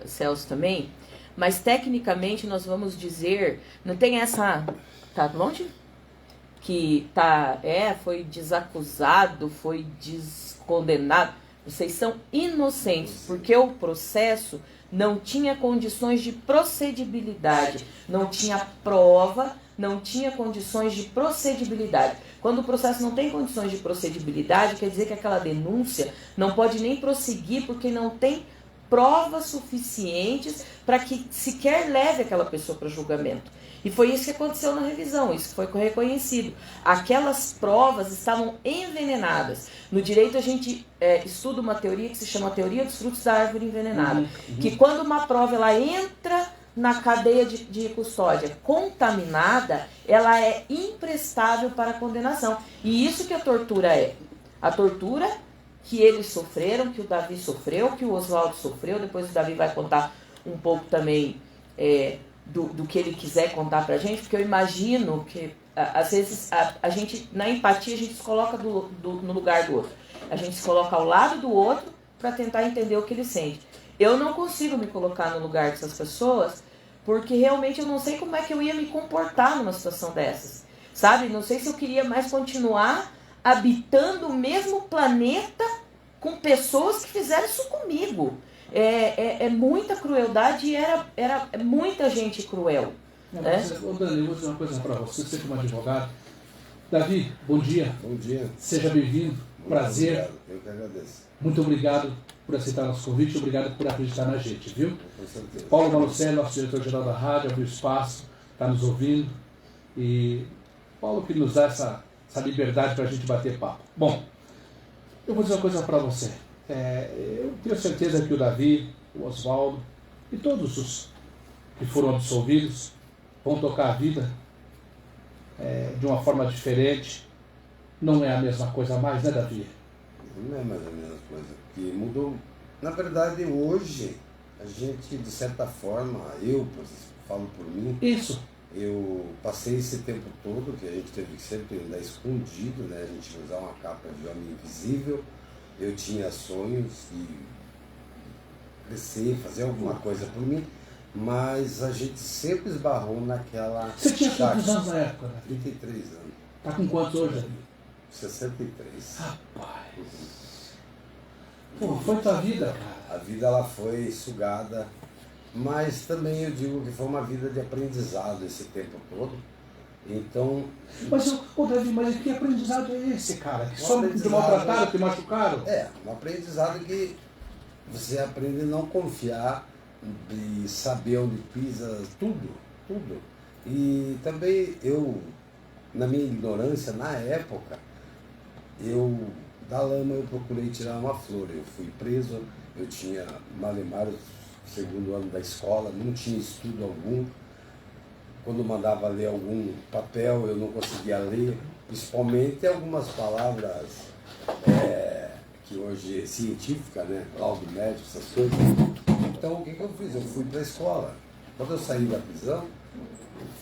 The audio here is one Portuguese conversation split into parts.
Celso também, mas tecnicamente nós vamos dizer, não tem essa, tá longe? Que foi desacusado, foi descondenado. Vocês são inocentes, porque o processo não tinha condições de procedibilidade, não tinha prova, não tinha condições de procedibilidade. Quando o processo não tem condições de procedibilidade, quer dizer que aquela denúncia não pode nem prosseguir, porque não tem provas suficientes para que sequer leve aquela pessoa para julgamento. E foi isso que aconteceu na revisão, isso foi reconhecido. Aquelas provas estavam envenenadas. No direito a gente estuda uma teoria que se chama teoria dos frutos da árvore envenenada. Que quando uma prova ela entra na cadeia de custódia contaminada, ela é imprestável para condenação. E isso que a tortura é. A tortura que eles sofreram, que o Davi sofreu, que o Oswaldo sofreu. Depois o Davi vai contar um pouco também do que ele quiser contar pra gente, porque eu imagino que às vezes a gente, na empatia, a gente se coloca no lugar do outro. A gente se coloca ao lado do outro para tentar entender o que ele sente. Eu não consigo me colocar no lugar dessas pessoas, porque realmente eu não sei como é que eu ia me comportar numa situação dessas. Sabe? Não sei se eu queria mais continuar habitando o mesmo planeta com pessoas que fizeram isso comigo. É muita crueldade e era muita gente cruel. Né? Ô Dani, eu vou dizer uma coisa para você como advogado. Davi, bom dia. Bom dia. Seja bem-vindo. Prazer. Obrigado. Eu que agradeço. Muito obrigado por aceitar nosso convite, obrigado por acreditar na gente, viu? Com certeza. Paulo Malucelli, nosso diretor-geral da rádio, abriu espaço, está nos ouvindo. E Paulo que nos dá essa liberdade para a gente bater papo. Bom, eu vou dizer uma coisa para você. Eu tenho certeza que o Davi, o Oswaldo e todos os que foram absolvidos vão tocar a vida de uma forma diferente. Não é a mesma coisa mais, né, Davi? Não é mais a mesma coisa, porque mudou. Na verdade, hoje, a gente, de certa forma, eu falo por mim, Isso. eu passei esse tempo todo, que a gente teve que sempre andar escondido, né? A gente usar uma capa de homem invisível. Eu tinha sonhos de crescer, fazer alguma coisa por mim, mas a gente sempre esbarrou naquela... Você tinha quantos anos na época, né? 33 anos. Tá com quantos hoje? 63. Rapaz. Pô, foi tua vida, cara. A vida ela foi sugada, mas também eu digo que foi uma vida de aprendizado esse tempo todo. Então... Mas, Davi, mas que aprendizado é esse, cara? Que só te maltrataram, te machucaram? Um aprendizado que você aprende a não confiar, de saber onde pisa, tudo. E também eu, na minha ignorância, na época, da lama eu procurei tirar uma flor. Eu fui preso, eu tinha malemar o segundo ano da escola, não tinha estudo algum. Quando mandava ler algum papel, eu não conseguia ler, principalmente algumas palavras que hoje é científica, né? Laudo médico, essas coisas. Então, o que eu fiz? Eu fui para a escola. Quando eu saí da prisão,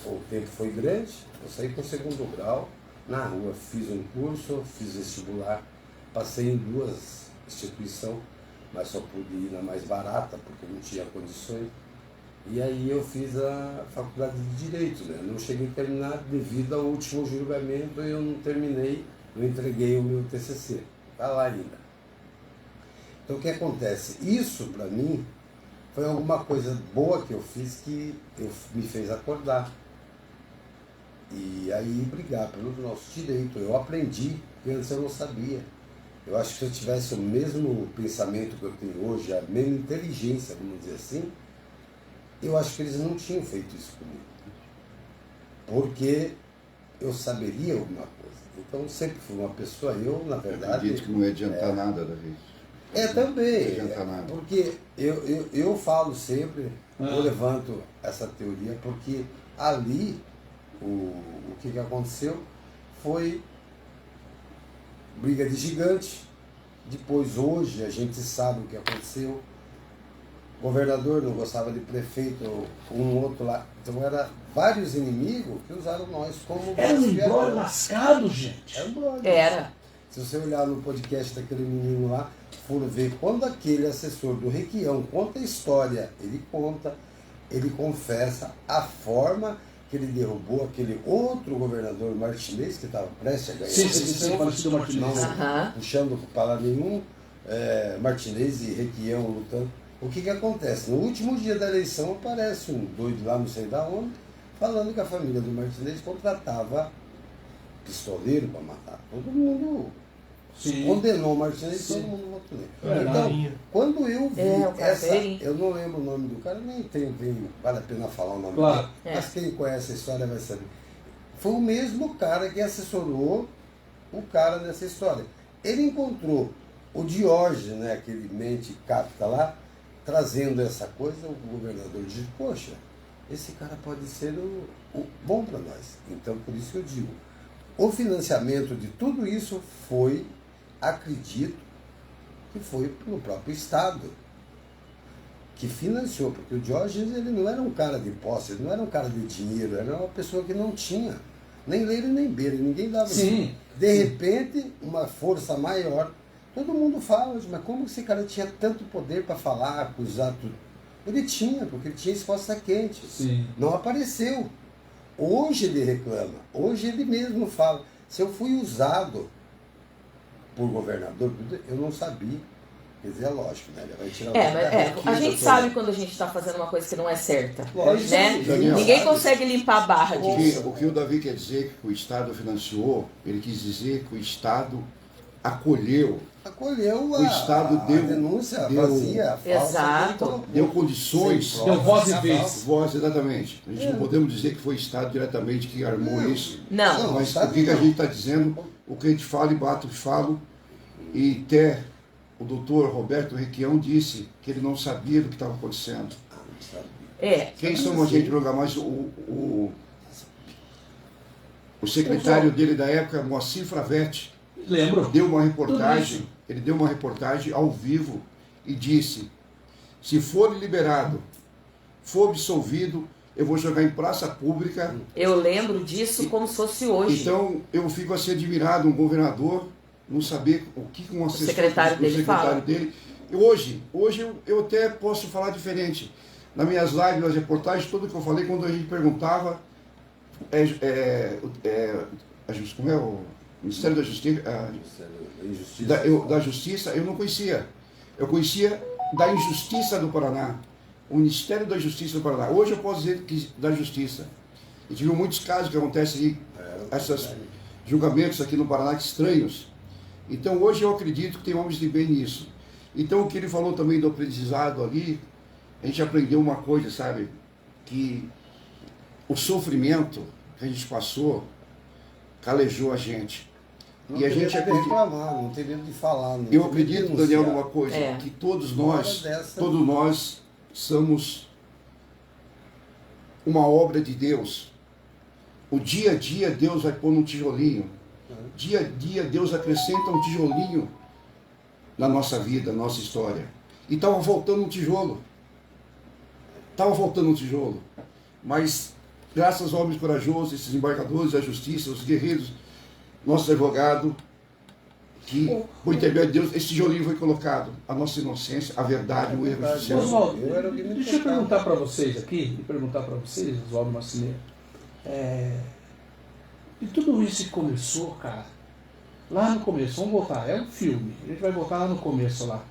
o tempo foi grande, eu saí com o segundo grau, na rua, fiz um curso, fiz vestibular, passei em 2 instituições, mas só pude ir na mais barata, porque não tinha condições. E aí eu fiz a faculdade de Direito, né? Não cheguei a terminar devido ao último julgamento, eu não terminei, não entreguei o meu TCC. Está lá ainda. Então o que acontece? Isso para mim foi alguma coisa boa que eu fiz que me fez acordar. E aí brigar pelos nossos direitos. Eu aprendi, que antes eu não sabia. Eu acho que se eu tivesse o mesmo pensamento que eu tenho hoje, a mesma inteligência, vamos dizer assim, eu acho que eles não tinham feito isso comigo. Porque eu saberia alguma coisa. Então sempre fui uma pessoa, na verdade... Eu acredito que não ia adiantar nada, Davi. Também. Não ia adiantar nada. Porque eu falo sempre, eu levanto essa teoria, porque ali o que aconteceu foi briga de gigante. Depois, hoje, a gente sabe o que aconteceu. O governador não gostava de prefeito, um outro lá. Então, eram vários inimigos que usaram nós como... Era um embrólio lascado, gente. Era um embrólio. Era. Se você olhar no podcast daquele menino lá, for ver quando aquele assessor do Requião conta a história, ele confessa a forma que ele derrubou aquele outro governador Martinez, que estava prestes a ganhar. Sim, falecido Martinez. Não puxando para nenhum Martinez e Requião lutando. O que acontece? No último dia da eleição aparece um doido lá, não sei da onde, falando que a família do Martinez contratava pistoleiro para matar. Todo mundo condenou o Martinez e todo mundo votou nele. Então, quando eu vi eu não lembro o nome do cara, nem vale a pena falar o nome dele, mas quem conhece a história vai saber. Foi o mesmo cara que assessorou o cara nessa história. Ele encontrou o Diógenes, né, aquele mente capta lá, trazendo essa coisa, o governador disse, poxa, esse cara pode ser o bom para nós. Então, por isso que eu digo, o financiamento de tudo isso foi, acredito, que foi no próprio Estado, que financiou, porque o Diógenes ele não era um cara de posse, ele não era um cara de dinheiro, era uma pessoa que não tinha, nem leiro nem beira, ninguém dava. Sim. De repente, uma força maior, todo mundo fala, mas como esse cara tinha tanto poder para falar, acusar tudo? Ele tinha, porque ele tinha escosta quente. Sim. Não apareceu. Hoje ele reclama, hoje ele mesmo fala, se eu fui usado por governador, eu não sabia. Quer dizer, é lógico, né? Ele vai tirar a gente sabe quando a gente está fazendo uma coisa que não é certa. Lógico, né? Daniel, Ninguém consegue limpar a barra disso. O que o Davi quer dizer que o Estado financiou, ele quis dizer que o Estado acolheu o Estado a denúncia vazia, falsa. Exato. Deu condições, deu voz e vez. Voz, exatamente. A gente não podemos dizer que foi o Estado diretamente que armou isso. Não. Mas o que a gente está dizendo, o que a gente fala e bate o falo, e até o doutor Roberto Requião disse que ele não sabia do que estava acontecendo. Quem somos a gente para jogar mais? O secretário dele da época, Moacir Fravetti, Lembro. Ele deu uma reportagem ao vivo e disse, se for liberado, for absolvido, eu vou jogar em praça pública. Eu lembro disso como se fosse hoje. Então, eu fico assim admirado, um governador, não saber o que um assessor, secretário dele fala. E hoje eu até posso falar diferente. Nas minhas lives, nas reportagens, tudo que eu falei, quando a gente perguntava, como é o Ministério da Justiça, da Justiça, eu não conhecia. Eu conhecia da Injustiça do Paraná, o Ministério da Justiça do Paraná. Hoje eu posso dizer que da Justiça. E tive muitos casos que acontecem aí, esses julgamentos aqui no Paraná estranhos. Então hoje eu acredito que tem homens de bem nisso. Então o que ele falou também do aprendizado ali, a gente aprendeu uma coisa, sabe? Que o sofrimento que a gente passou calejou a gente. Não e a gente acredita de reclamar, não tem medo de falar. Eu acredito, Daniel, numa coisa, que todos nós somos uma obra de Deus. O dia a dia Deus vai pôr um tijolinho. Dia a dia Deus acrescenta um tijolinho na nossa vida, na nossa história. E estava faltando um tijolo. Mas graças aos homens corajosos, esses embarcadores da justiça, os guerreiros, nosso advogado, que, por intermédio de Deus, esse tijolinho foi colocado. A nossa inocência, a verdade, o erro social. Oswaldo, deixa eu perguntar para vocês aqui, Oswaldo Marcineiro. E tudo isso que começou, cara, lá no começo, vamos voltar, é um filme, a gente vai voltar lá no começo lá.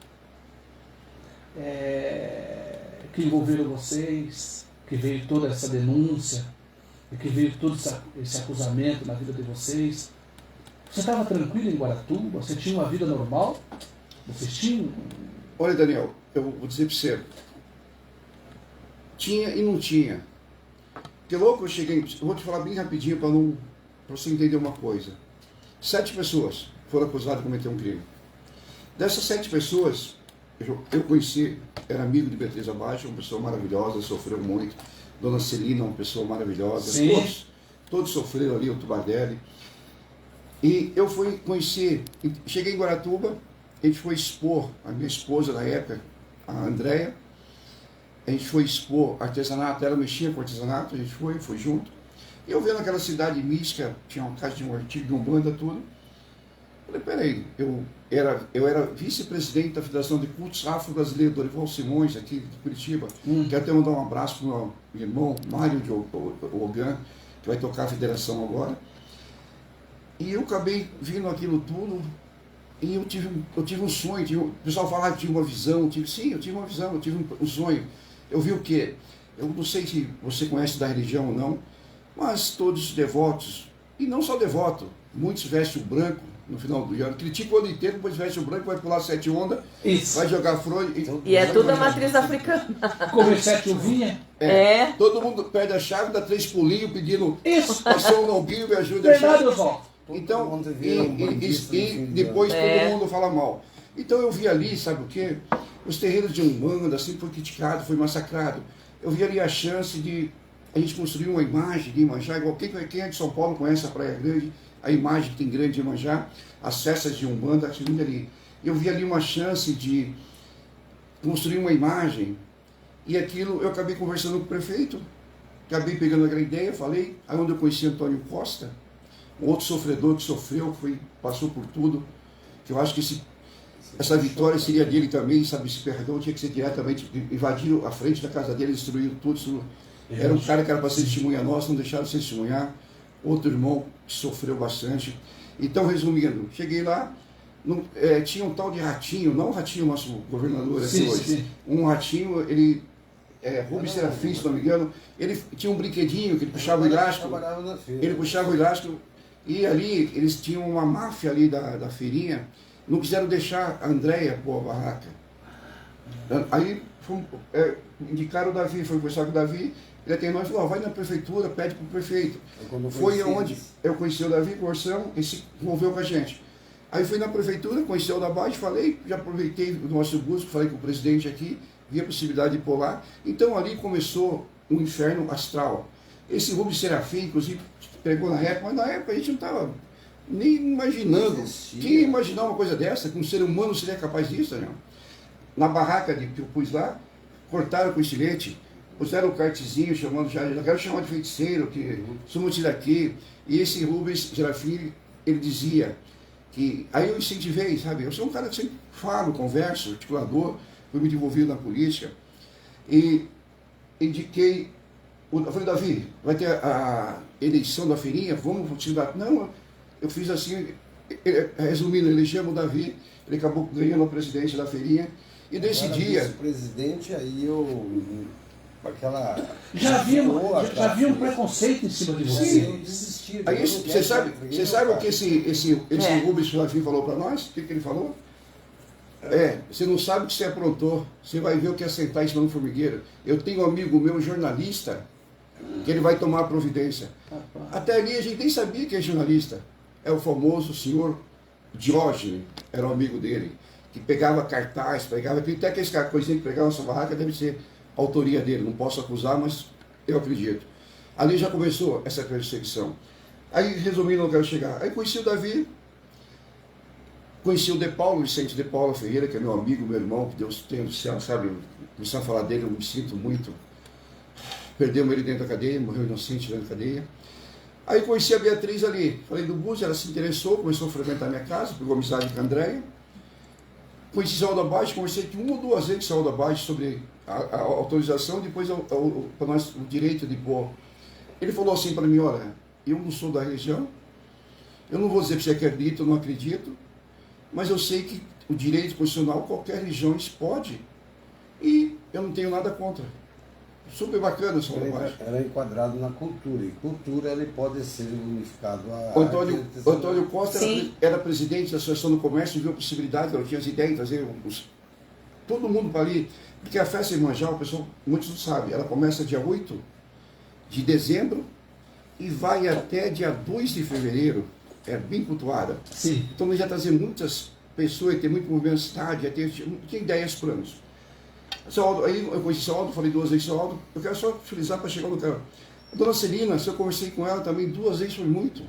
Que envolveram vocês, que veio toda essa denúncia, e que veio todo esse acusamento na vida de vocês. Você estava tranquilo em Guaratuba? Você tinha uma vida normal? Vocês tinham? Olha, Daniel, eu vou dizer para você, tinha e não tinha. Que louco eu cheguei, eu vou te falar bem rapidinho para você entender uma coisa. 7 pessoas foram acusadas de cometer um crime. Dessas 7 pessoas, eu conheci, era amigo de Beatriz Abaixo, uma pessoa maravilhosa, sofreu muito. Dona Celina, uma pessoa maravilhosa. Todos sofreram ali, o Tubardelli. E eu fui conhecer, cheguei em Guaratuba, a gente foi expor, a minha esposa na época, a Andréia, a gente foi expor artesanato, ela mexia com artesanato, a gente foi junto. E eu vendo aquela cidade mística, tinha uma casa de um artigo de Umbanda, tudo. Falei, peraí, eu era vice-presidente da Federação de Cultos Afro-Brasileiros, Dorival Simões, aqui de Curitiba. Quero até mandar um abraço para o meu irmão, Mário de Ogan, que vai tocar a federação agora. E eu acabei vendo aquilo tudo, e eu tive um sonho. O pessoal falava que tinha uma visão. Eu tive uma visão, eu tive um sonho. Eu vi o quê? Eu não sei se você conhece da religião ou não, mas todos os devotos, e não só devoto, muitos vestem o branco no final do ano, critica o ano inteiro, depois veste o branco, vai pular 7 ondas, vai jogar flor. E é tudo a matriz africana. Comer 7 uvinhas. Todo mundo perde a chave, dá 3 pulinhos pedindo, Isso. passou um longuinho, me ajuda. Verdade, Oswaldo. Então, e depois todo mundo fala mal. Então eu vi ali, sabe o quê? Os terreiros de Umbanda, assim, foi criticado, foi massacrado. Eu vi ali a chance de a gente construir uma imagem de Iemanjá, igual quem é de São Paulo conhece a Praia Grande, a imagem que tem grande de Iemanjá, as festas de Umbanda, ali. Eu vi ali uma chance de construir uma imagem, e aquilo eu acabei conversando com o prefeito, acabei pegando aquela ideia, falei, aí onde eu conheci Antônio Costa, um outro sofredor que sofreu, passou por tudo, que eu acho que essa vitória seria dele também, sabe, esse perdão tinha que ser diretamente, invadiram a frente da casa dele, destruíram tudo, era um cara que era para ser testemunha nossa, não deixaram de ser testemunhar, outro irmão que sofreu bastante. Então, resumindo, cheguei lá, tinha um tal de Ratinho, não o Ratinho, nosso governador aqui hoje, sim. Um Ratinho, ele, Rubens Serafim, se não me engano, ele tinha um brinquedinho que ele puxava o elástico, e ali eles tinham uma máfia ali da feirinha, não quiseram deixar a Andréia pôr a barraca. Aí indicaram o Davi, foi conversar com o Davi, ele até nós falou, vai na prefeitura, pede para o prefeito. Foi onde eu conheci o Davi, conversamos, ele se envolveu com a gente. Aí fui na prefeitura, conheci o da Baixa, falei, já aproveitei o nosso busco, falei com o presidente aqui, vi a possibilidade de pôr lá. Então ali começou um inferno astral. Esse Rubens Serafim, inclusive, pegou na época, mas na época a gente não estava nem imaginando. Quem ia imaginar uma coisa dessa, que um ser humano seria capaz disso, né? Na barraca que eu pus lá, cortaram com estilete, puseram o cartezinho chamando já quero chamar de feiticeiro, que somos daqui. E esse Rubens Serafim, ele dizia que, aí eu incentivei, sabe, eu sou um cara que sempre falo, converso, articulador, fui muito envolvido na política, e indiquei, eu falei, Davi, vai ter a eleição da feirinha, vamos continuar. Não, eu fiz assim, resumindo, elegemos o Davi, ele acabou ganhando a presidência da feirinha, e nesse dia... presidente, aí eu... aquela... Já havia um preconceito em cima de você. Eu desisti. Aí, você sabe o que esse Rubens Serafim falou para nós? O que ele falou? Você não sabe o que você aprontou, você vai ver o que é sentar em cima do formigueiro. Eu tenho um amigo meu, jornalista, que ele vai tomar a providência. Até ali a gente nem sabia que é jornalista. É o famoso senhor Diógenes, era um amigo dele, que pegava cartaz, até aqueles coisinhas que pegava na sua barraca, deve ser autoria dele, não posso acusar, mas eu acredito. Ali já começou essa perseguição. Aí, resumindo, eu quero chegar. Aí conheci o Davi, conheci o De Paulo, Vicente De Paula Ferreira, que é meu amigo, meu irmão, que Deus tem no céu, sabe? Começar a falar dele, eu me sinto muito. Perdemos ele dentro da cadeia, morreu inocente dentro da cadeia. Aí conheci a Beatriz ali, falei do Búzios, ela se interessou, começou a frequentar minha casa, pegou amizade com a Andréia. Conheci Saúl da Baixa, conversei com uma ou duas vezes com Saúl da Baixa sobre a autorização, depois para nós o direito de pôr. Ele falou assim para mim, olha, eu não sou da religião, eu não vou dizer para você que acredito ou não acredito, mas eu sei que o direito constitucional, qualquer religião pode, e eu não tenho nada contra. Super bacana essa Baixa. Era enquadrado na cultura, e cultura ele pode ser unificado a... O Antônio Costa era presidente da Associação do Comércio e viu a possibilidade, eu tinha as ideias de trazer todo mundo para ali, porque a festa Iemanjá, o pessoal, muitos não sabem, ela começa dia 8 de dezembro e vai até dia 2 de fevereiro, é bem cultuada. Sim. Então nós já trazer muitas pessoas, tem muito movimento na cidade, já tem ideias, planos. Aí eu conheci o Aldo, falei 2 vezes com o Aldo, eu quero só finalizar para chegar no carro. A dona Celina, se eu conversei com ela também 2 vezes, foi muito.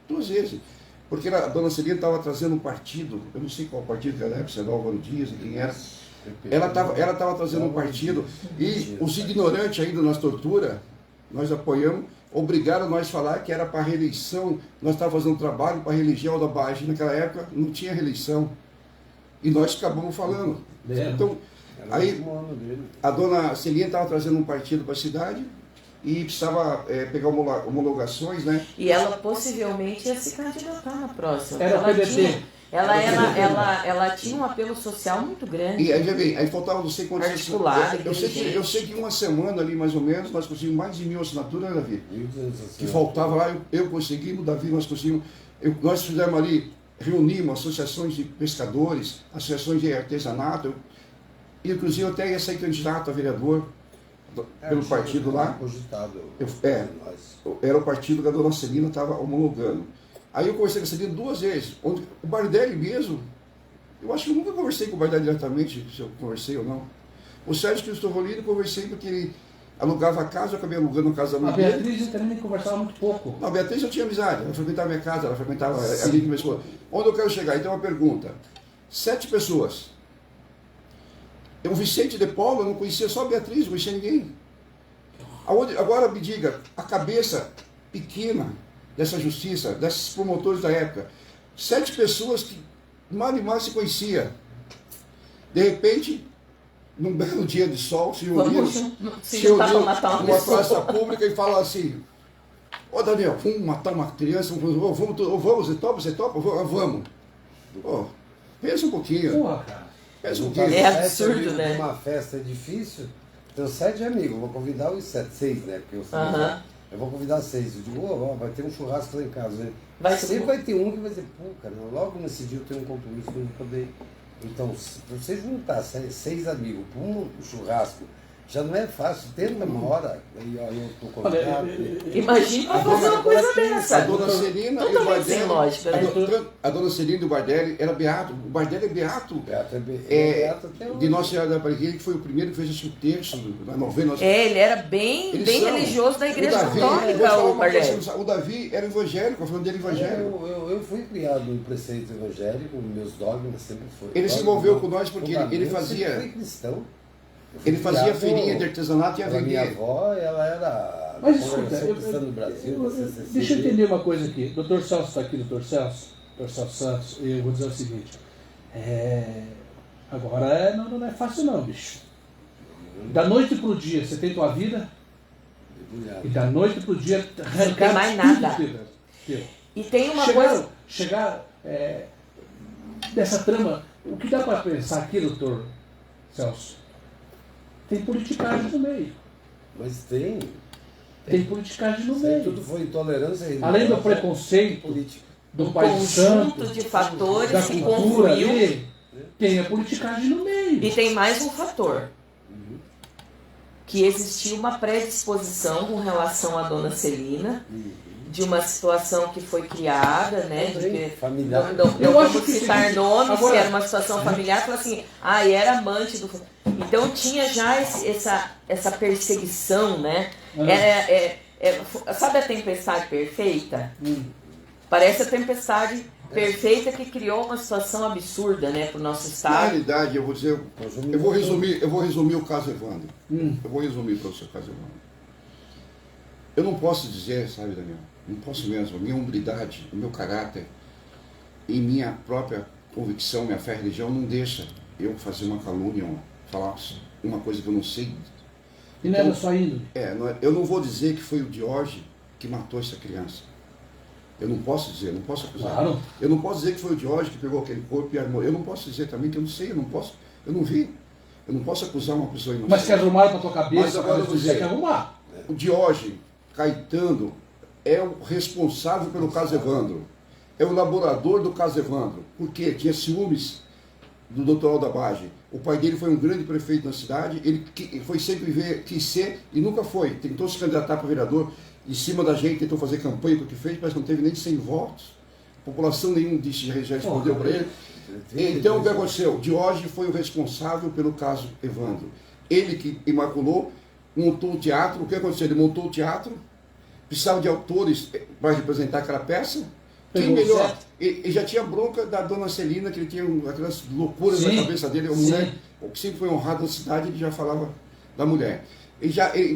2 vezes. Porque a dona Celina estava trazendo um partido, eu não sei qual partido que ela era, se era Álvaro Dias, quem era. Ela estava trazendo um partido, e os ignorantes ainda nas torturas, nós apoiamos, obrigaram nós a falar que era para reeleição, nós estávamos fazendo trabalho para reeleger Alda Bage. Naquela época não tinha reeleição. E nós acabamos falando. Então, aí a dona Celina estava trazendo um partido para a cidade e precisava pegar homologações, né? E ela possivelmente ia se candidatar na próxima. Era o PDT. Ela tinha um apelo social muito grande. E aí já vem, aí faltava não sei quantas Articulado, eu sei que em uma semana ali, mais ou menos, nós conseguimos mais de 1.000 assinaturas, né, Davi? Que faltava lá, eu consegui, o Davi nós conseguimos. Nós fizemos ali, reunimos associações de pescadores, associações de artesanato. Inclusive eu até ia ser candidato a vereador pelo partido lá. Era o partido que a dona Celina estava homologando. Aí eu conversei com a Celina 2 vezes. Onde, o Bardelli mesmo, eu acho que eu nunca conversei com o Bardelli diretamente, se eu conversei ou não. O Sérgio Cristofolino eu conversei porque ele alugava a casa, eu acabei alugando a casa da A Beatriz também conversava muito pouco. Não, a Beatriz eu tinha amizade, ela frequentava a minha casa, ela frequentava ali com a minha esposa. Onde eu quero chegar? Então uma pergunta. 7 pessoas. O Vicente de Paulo, eu não conhecia só a Beatriz, não conhecia ninguém. Agora me diga, a cabeça pequena dessa justiça, desses promotores da época, 7 pessoas que mal e mal se conhecia. De repente, num belo dia de sol, se reuniram numa praça pública e falam assim: ô Daniel, vamos matar uma criança, vamos, você topa? Vamos. Oh, pensa um pouquinho. Porra, cara. Pensa um pouquinho. É absurdo, né? Uma festa é difícil, tenho 7 amigos, vou convidar os 6, né? Porque eu vou convidar 6. Eu digo, vai ter um churrasco lá em casa. Sempre vai ter um que vai dizer, pô, cara, logo nesse dia eu tenho um compromisso, não vou poder. Então, para você juntar 6 amigos para um churrasco, já não é fácil, tenta uma hora, aí eu tô convidado. Imagina para fazer uma coisa dessa. A dona Celina e o Bardelli. Lógica, né? A dona Celina e o Bardelli era beato. O Bardelli é beato. Beato até de Nossa Senhora da Aparecida, que foi o primeiro que fez esse terço da novena. Ele era bem religioso da Igreja Católica, o Bardelli. O Davi era evangélico, a família dele evangélico. Eu fui criado no preceito evangélico, meus dogmas sempre foi. Ele se envolveu com nós porque ele fazia. Eu fui cristão. Ele fazia feirinha de artesanato e a vender. Minha avó, ela era Mas escuta, cristã no Brasil. Deixa eu entender uma coisa aqui. Dr. Celso está aqui, Dr. Celso Santos, e eu vou dizer o seguinte. Agora não é fácil não, bicho. Da noite pro dia, você tem tua vida, e da noite pro dia não tem mais nada. E tem uma coisa... Chegar dessa trama, o que dá para pensar aqui, doutor Celso? Tem politicagem no meio. Mas tem. Tem politicagem no meio. Tudo foi intolerância. Além do preconceito, política. do Pai Santo, conjunto de fatores da que cultura confluiu. ali, tem a politicagem no meio. E tem mais um fator. Que existia uma predisposição com relação à dona Celina, de uma situação que foi criada, né? De que, familiar. não vamos citar nomes, agora, se era uma situação familiar, fala assim, era amante do... Então tinha já essa perseguição, né? Sabe a tempestade perfeita? Parece a tempestade perfeita que criou uma situação absurda, né, para o nosso estado. Na realidade, eu vou resumir o caso Evandro. Eu vou resumir para você o caso Evandro. Eu não posso dizer, sabe, Daniel? Não posso mesmo. Minha humildade, o meu caráter e minha própria convicção, minha fé e religião não deixa eu fazer uma calúnia, falar uma coisa que eu não sei. E não era só índole. Eu não vou dizer que foi o Diógenes que matou essa criança. Eu não posso dizer, não posso acusar. Claro. Eu não posso dizer que foi o Diógenes que pegou aquele corpo e armou. Eu não posso dizer também que eu não sei, eu não vi. Eu não posso acusar uma pessoa inocente. Mas que arrumaram para tua cabeça, mas agora eu vou dizer que arrumar. O Diógenes Caetano é o responsável pelo caso Evandro. É o laborador do caso Evandro. Por quê? Tinha ciúmes do Dr. Alda Bage. O pai dele foi um grande prefeito na cidade, ele foi sempre quis ser e nunca foi. Tentou se candidatar para vereador, em cima da gente, tentou fazer campanha para o que fez, mas não teve nem 100 votos. A população nenhum já respondeu para ele. Então o que aconteceu? Diógenes foi o responsável pelo caso Evandro. Ele que imaculou, montou o teatro. O que aconteceu? Ele montou o teatro, precisava de autores para representar aquela peça. Quem melhor? E já tinha bronca da dona Celina, que ele tinha aquelas loucuras na cabeça dele. A mulher, que sempre foi honrada na cidade, ele já falava da mulher.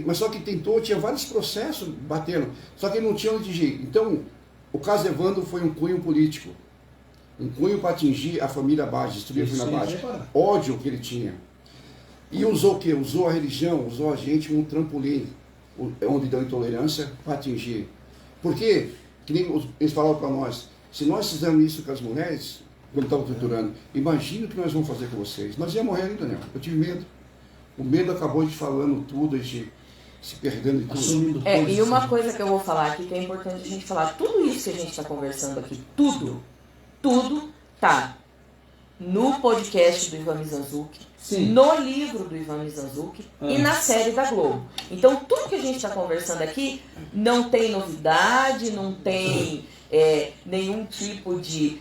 Mas só que tentou, tinha vários processos batendo, só que ele não tinha onde dirigir. Então, o caso Evandro foi um cunho político, um cunho para atingir a família Bage, destruir a família Bage, ódio que ele tinha. E usou o quê? Usou a religião, usou a gente como um trampolim, onde deu intolerância para atingir. Porque, que nem eles falaram para nós, se nós fizermos isso com as mulheres, quando estavam torturando, imagina o que nós vamos fazer com vocês. Nós íamos morrer ali, Daniel. Eu tive medo. O medo acabou de falando tudo, de se perdendo em tudo. E uma coisa que eu vou falar aqui, que é importante a gente falar, tudo isso que a gente está conversando aqui, tudo tá no podcast do Ivan Mizanzuki, no livro do Ivan Mizanzuki e na série da Globo. Então, tudo que a gente está conversando aqui não tem novidade, não tem nenhum tipo de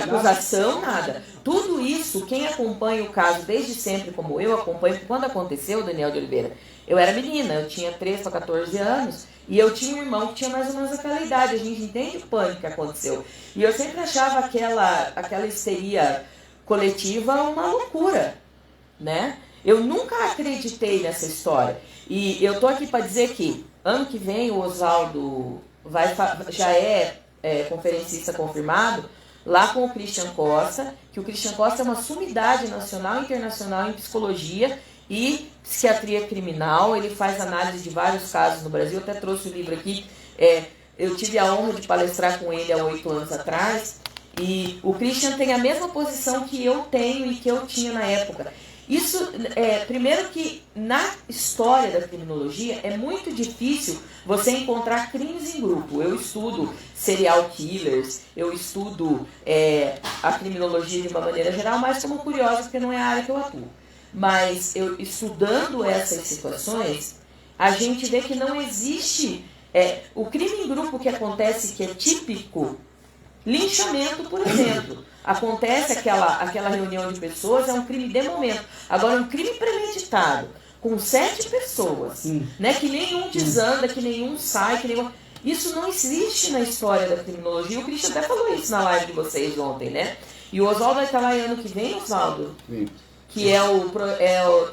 acusação, nada. Tudo isso, quem acompanha o caso desde sempre, como eu acompanho, quando aconteceu, Daniel de Oliveira, eu era menina, eu tinha 13 para 14 anos, e eu tinha um irmão que tinha mais ou menos aquela idade, a gente entende o pânico que aconteceu. E eu sempre achava aquela histeria coletiva uma loucura, né? Eu nunca acreditei nessa história. E eu tô aqui para dizer que ano que vem o Oswaldo já é conferencista confirmado, lá com o Christian Costa, que o Christian Costa é uma sumidade nacional e internacional em psicologia e psiquiatria criminal. Ele faz análise de vários casos no Brasil, até trouxe o livro aqui. Eu tive a honra de palestrar com ele há 8 anos atrás, e o Christian tem a mesma posição que eu tenho e que eu tinha na época. Isso, primeiro que na história da criminologia é muito difícil você encontrar crimes em grupo. Eu estudo serial killers, eu estudo a criminologia de uma maneira geral, mas como curiosa, porque não é a área que eu atuo. Mas eu estudando essas situações, a gente vê que não existe o crime em grupo que acontece, que é típico. Linchamento, por exemplo. Acontece aquela reunião de pessoas, é um crime de momento. Agora, um crime premeditado, com 7 pessoas, né, que nenhum desanda, que nenhum sai, isso não existe na história da criminologia. O Christian até falou isso na live de vocês ontem, né? E o Oswaldo vai estar lá ano que vem, Oswaldo? Sim. Que é o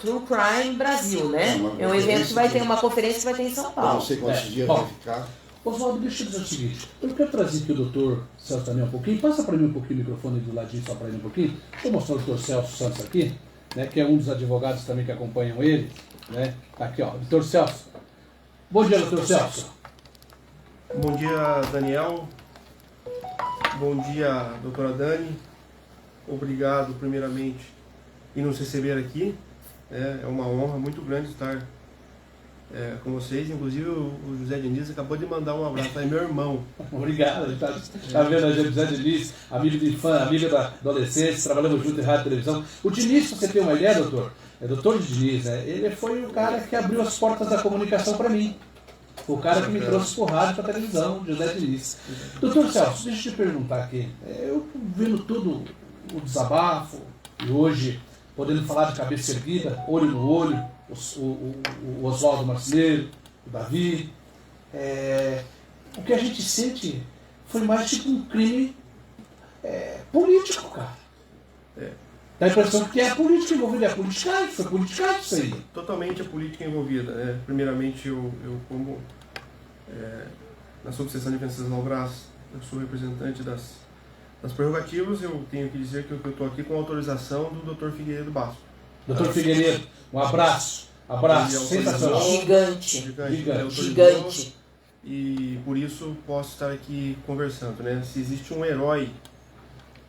True Crime Brasil, né? É um evento que vai ter, uma conferência que vai ter em São Paulo. Eu não sei quantos dias vai ficar. Oswaldo, deixa eu dizer o seguinte, eu quero trazer aqui o doutor Celso também um pouquinho, passa para mim um pouquinho o microfone do ladinho só para ele um pouquinho, vou mostrar o doutor Celso Santos aqui, né, que é um dos advogados também que acompanham ele, né, aqui ó, doutor Celso. Bom dia, doutor Celso. Bom dia, Daniel. Bom dia, doutora Dani. Obrigado, primeiramente, em nos receber aqui, é uma honra muito grande estar com vocês. Inclusive o José Diniz acabou de mandar um abraço, é meu irmão. Obrigado, ele tá vendo a José Diniz, amigo de infância, amigo da adolescência, trabalhamos junto em rádio e televisão. O Diniz, se você tem uma ideia, doutor, doutor Diniz, ele foi o cara que abriu as portas da comunicação para mim. O cara que me trouxe por rádio para televisão, José Diniz. Doutor Celso, deixa eu te perguntar aqui, eu vendo tudo o desabafo, e hoje podendo falar de cabeça erguida, olho no olho, o Oswaldo Marceneiro, o Davi, o que a gente sente foi mais tipo um crime político, cara. Dá a impressão que é a política envolvida, foi politicado isso aí. Totalmente a política envolvida. Primeiramente, eu como na subseção de Venceslau Braz, eu sou representante das prerrogativas, eu tenho que dizer que eu estou aqui com a autorização do Dr. Figueiredo Basso. Doutor Figueiredo, um abraço, sensacional. Gigante. E por isso posso estar aqui conversando, né? Se existe um herói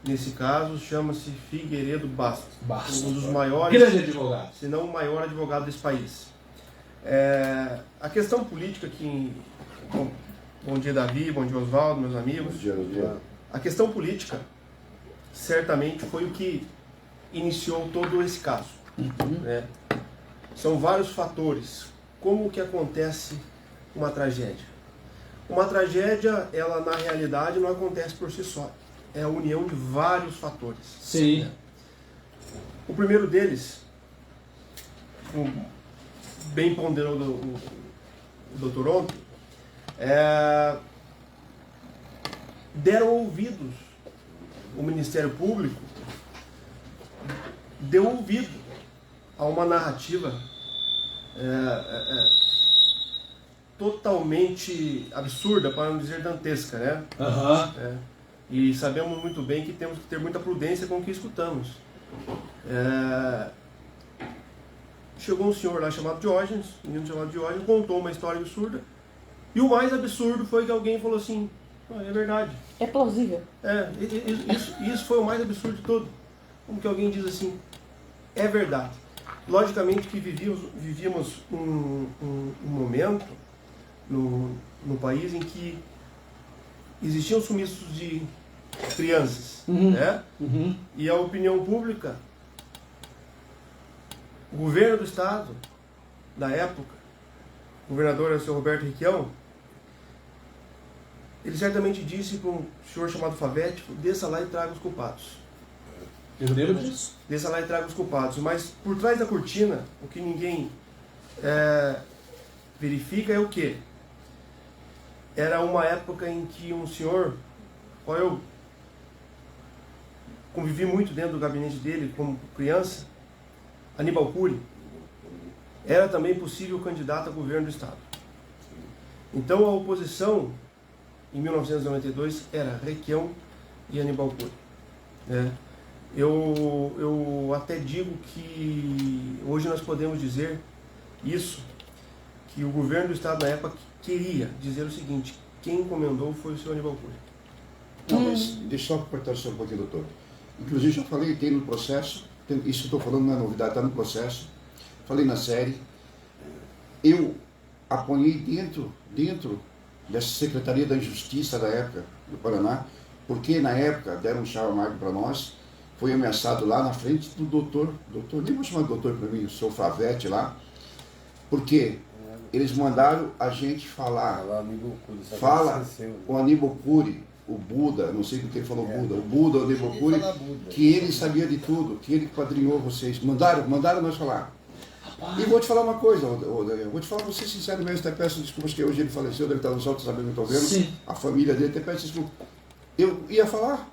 nesse caso, chama-se Figueiredo Bastos, um dos maiores, grande advogado, se não o maior advogado desse país. A questão política que... Bom dia, Davi, bom dia, Oswaldo, meus amigos. Bom dia. A questão política, certamente, foi o que iniciou todo esse caso. Né? São vários fatores. Como que acontece uma tragédia? Uma tragédia, ela na realidade não acontece por si só. É a união de vários fatores. Sim. Né? O primeiro deles, bem ponderou o doutor ontem, deram ouvidos, o Ministério Público deu ouvido a uma narrativa totalmente absurda, para não dizer dantesca, né? E sabemos muito bem que temos que ter muita prudência com o que escutamos. Chegou um senhor lá chamado Diógenes, um menino chamado Diógenes, contou uma história absurda. E o mais absurdo foi que alguém falou assim: é verdade. É plausível. Isso foi o mais absurdo de todo. Como que alguém diz assim: é verdade. Logicamente que vivíamos um momento no país em que existiam sumiços de crianças, né? E a opinião pública, o governo do estado, na época, o governador era o senhor Roberto Requião, ele certamente disse para um senhor chamado Favete: desça lá e traga os culpados. Eu lembro disso. Desça lá e traga os culpados. Mas por trás da cortina, o que ninguém verifica é o quê? Era uma época em que um senhor, qual eu convivi muito dentro do gabinete dele como criança, Aníbal Cury, era também possível candidato a governo do estado. Então a oposição, em 1992, era Requião e Aníbal Cury, né? Eu até digo que hoje nós podemos dizer isso, que o governo do estado na época queria dizer o seguinte: quem encomendou foi o senhor Aníbal Cury. Não, mas deixa eu só cortar o senhor um pouquinho, doutor. Inclusive já falei, tem no processo, isso que eu estou falando não é novidade, está no processo. Falei na série. Eu apoiei dentro dessa Secretaria da Justiça da época do Paraná, porque na época deram um chamado para nós, foi ameaçado lá na frente do doutor, nem vou chamar de doutor para mim, o seu Favete lá, porque eles mandaram a gente falar, o Aníbal Cury, o Buda, não sei porque ele falou Buda, o Aníbal Cury, que ele sabia de tudo, que ele padrinhou vocês, mandaram nós falar. E vou te falar uma coisa, Daniel, vou te falar, você sincero mesmo, até peço desculpas que hoje ele faleceu, deve estar nos altos, sabendo que eu estou vendo. Sim. A família dele, até peço desculpas. Eu ia falar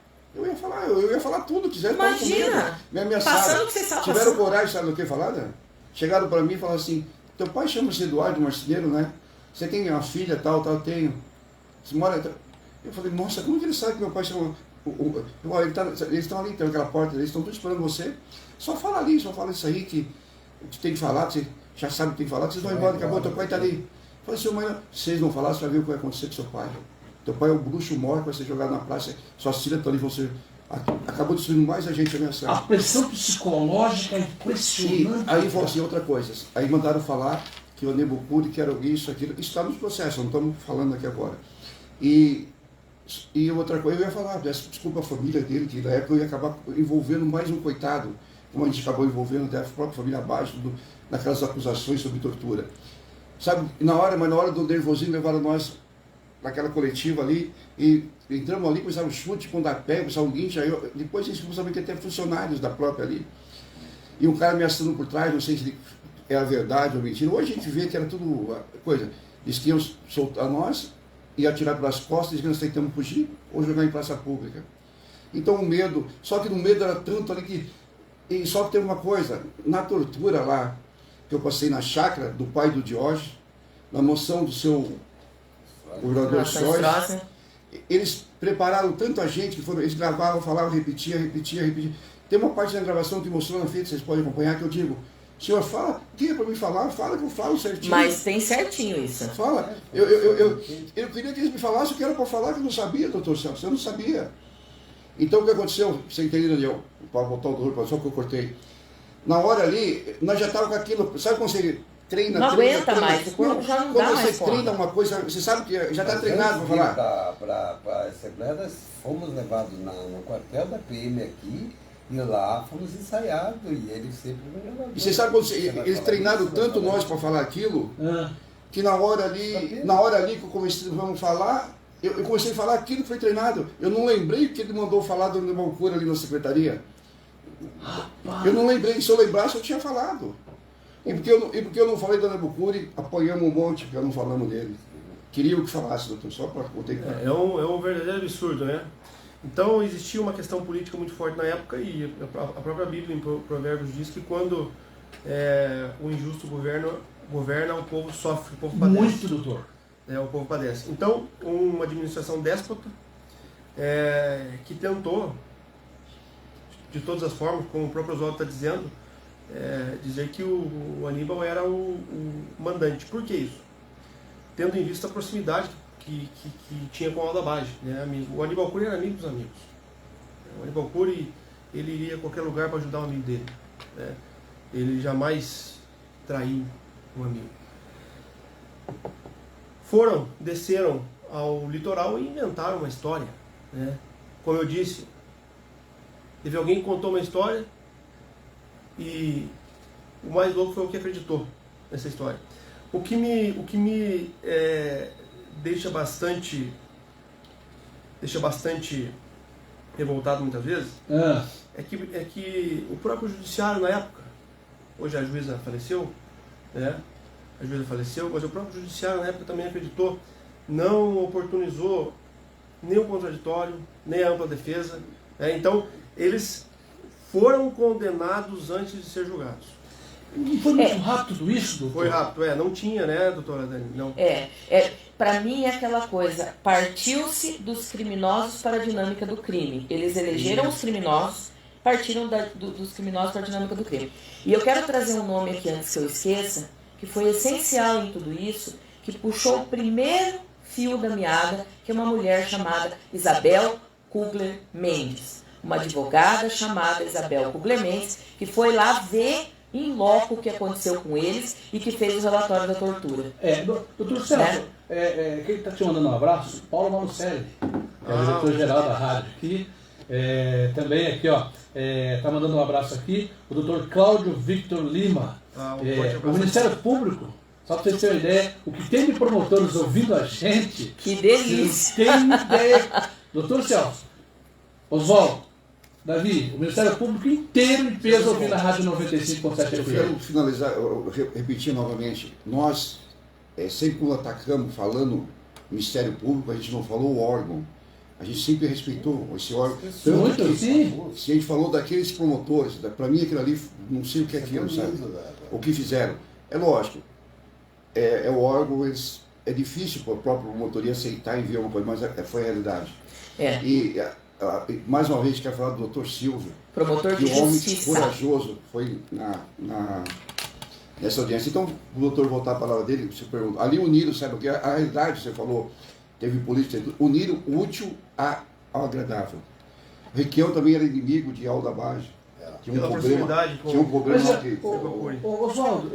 tudo, quiser. Imagina, me ameaçaram. passando o que você estava Tiveram passando. coragem, sabe do que falar, né? Chegaram para mim e falaram assim: teu pai chama-se Eduardo Marceneiro, né? Você tem uma filha, tal, tenho. Você mora... Eu falei: nossa, como que ele sabe que meu pai chama... Eles estão ali, tem aquela porta, eles estão todos esperando você. Só fala isso aí que tem que falar, que você já sabe que tem que falar, que vocês vão embora, acabou, teu pai está ali. Eu falei: senhor, mas se vocês não falar, você vai ver o que vai acontecer com seu pai. Teu pai é um bruxo morto, vai ser jogado na praça, suas filhas estão ali, você acabou destruindo mais a gente ameaçando. A pressão psicológica é impressionante. Aí falou assim, outra coisa. Aí mandaram falar que o Aníbal Cury, que era isso, aquilo. Isso está nos processos, não estamos falando aqui agora. E outra coisa, eu ia falar, desculpa a família dele, que na época eu ia acabar envolvendo mais um coitado, como a gente acabou envolvendo até a própria família abaixo, naquelas acusações sobre tortura. Sabe, mas na hora do nervosismo, levaram nós naquela coletiva ali, e entramos ali, começaram um chute, pontapé, começaram um guincho, aí depois a gente começou a ver que até funcionários da própria ali. E um cara ameaçando por trás, não sei se era verdade ou mentira. Hoje a gente vê que era tudo coisa. Eles queriam soltar nós e atirar pelas costas, e nós tentamos fugir ou jogar em praça pública. Então o medo, só que no medo era tanto ali que... E só que tem uma coisa, na tortura lá, que eu passei na chácara do pai do Diógenes, na moção do seu governador Sois, eles prepararam tanto a gente que eles gravavam, falavam, repetia. Tem uma parte da gravação que mostrou na fita, vocês podem acompanhar, que eu digo: senhor, fala, quem é para mim falar? Fala que eu falo certinho. Mas tem certinho isso. Fala. Eu queria que eles me falassem o que era para falar, que eu não sabia, doutor Celso, eu não sabia. Então o que aconteceu? Você entendeu, Daniel? Para voltar o doutor, só que eu cortei. Na hora ali, nós já estávamos com aquilo, sabe quando você treina? Não aguenta mais, o corpo já não dá mais. Quando você treina uma coisa, você sabe que já está treinado para falar. Para a Assembleia, nós fomos levados no quartel da PM aqui, e lá fomos ensaiados, e eles sempre me levaram. E você sabe quando eles treinaram tanto nós para falar aquilo, que na hora ali que eu comecei a falar, eu comecei a falar aquilo que foi treinado. Eu não lembrei que ele mandou falar do Aníbal Cury ali na secretaria. Eu não lembrei, se eu lembrasse eu tinha falado. E porque eu não falei do Aníbal Cury, apoiamos um monte, porque não falamos dele. Queria que falasse, doutor, só para contar. É um verdadeiro absurdo, né? Então existia uma questão política muito forte na época, e a própria Bíblia em Provérbios diz que quando o injusto governo governa, o povo sofre, o povo padece. Muito, doutor. O povo padece. Então, uma administração déspota que tentou, de todas as formas, como o próprio Oswaldo está dizendo, dizer que o Aníbal era o mandante. Por que isso? Tendo em vista a proximidade que tinha com o Alda Bage, né, amigo. O Aníbal Cury era amigo dos amigos. O Aníbal Cury, ele iria a qualquer lugar para ajudar um amigo dele. Né? Ele jamais traiu um amigo. Desceram ao litoral e inventaram uma história. Né? Como eu disse, teve alguém que contou uma história e o mais louco foi o que acreditou nessa história. O que me deixa bastante revoltado muitas vezes é que o próprio judiciário na época, hoje a juíza faleceu, né? A juíza faleceu, mas o próprio judiciário na época também acreditou, não oportunizou nem o contraditório, nem a ampla defesa. Né? Então, eles foram condenados antes de ser julgados. Não foi muito rápido tudo isso, doutor? Foi rápido, não tinha, né, doutora Dani? Não. Para mim é aquela coisa, partiu-se dos criminosos para a dinâmica do crime. Eles elegeram os criminosos, partiram dos criminosos para a dinâmica do crime. E eu quero trazer um nome aqui antes que eu esqueça, que foi essencial em tudo isso, que puxou o primeiro fio da meada, que é uma mulher chamada Isabel Kugler Mendes. Uma advogada chamada Isabel Kugler Mendes, que foi lá ver em loco o que aconteceu com eles e que fez o relatório da tortura. Doutor Celso, quem está te mandando um abraço? Paulo Malucelli, que é o diretor-geral da rádio aqui. Também aqui, está mandando um abraço aqui, o doutor Cláudio Victor Lima. O Ministério Público, só para vocês terem uma ideia, o que tem de promotores ouvindo a gente. Que delícia! Tem ideia. Doutor Celso, Oswaldo, Davi, o Ministério Público inteiro em peso ouvindo a Rádio 95.7. Eu quero finalizar, repetir novamente. Nós sempre quando atacamos falando Ministério Público, a gente não falou o órgão. A gente sempre respeitou esse órgão. Muito, sim. Se a gente falou daqueles promotores, para mim aquilo ali, não sei o que é aquilo, sabe? O que fizeram. É lógico, é o órgão, é difícil para a própria promotoria aceitar e enviar uma coisa, mas foi a realidade. E mais uma vez quero falar do Dr. Silvio, promotor que de homem justiça. corajoso foi nessa audiência. Então, o doutor voltar a palavra dele, você pergunta. Ali uniram, sabe o que? A realidade, você falou, teve política, uniram o útil ao agradável. Requião também era inimigo de Alda Bage. Tinha um problema aqui. Oswaldo,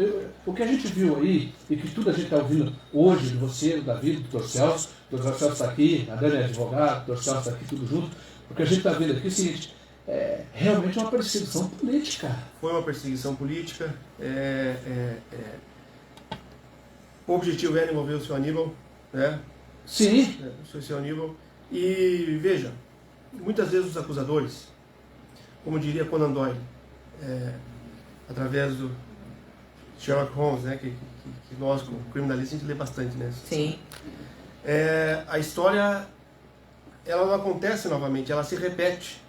o que a gente viu aí, e que tudo a gente está ouvindo hoje, de você, do Davi, do Dr. Celso, o Dr. Celso está aqui, a Dani é advogada, o Dr. Celso está aqui, tudo junto, o que a gente está vendo aqui é o seguinte, realmente uma perseguição política. Foi uma perseguição política, o objetivo era envolver o seu Aníbal, né? Sim. O seu Aníbal, e veja, muitas vezes os acusadores, como diria Conan Doyle, através do Sherlock Holmes, né, que nós, como criminalistas, a gente lê bastante, né? Sim. A história, ela não acontece novamente, ela se repete.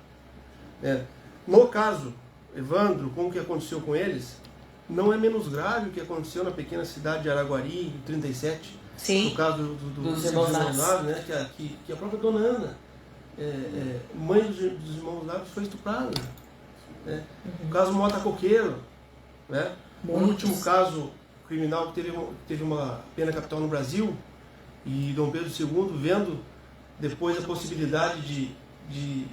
No caso, Evandro, com o que aconteceu com eles, não é menos grave o que aconteceu na pequena cidade de Araguari, em 37. Sim. No caso dos irmãos Naves, né, que a própria dona Ana, mãe dos irmãos Naves, foi estuprada. Né? O caso Mota Coqueiro, né? O último caso criminal que teve uma pena capital no Brasil, e Dom Pedro II, vendo depois a possibilidade de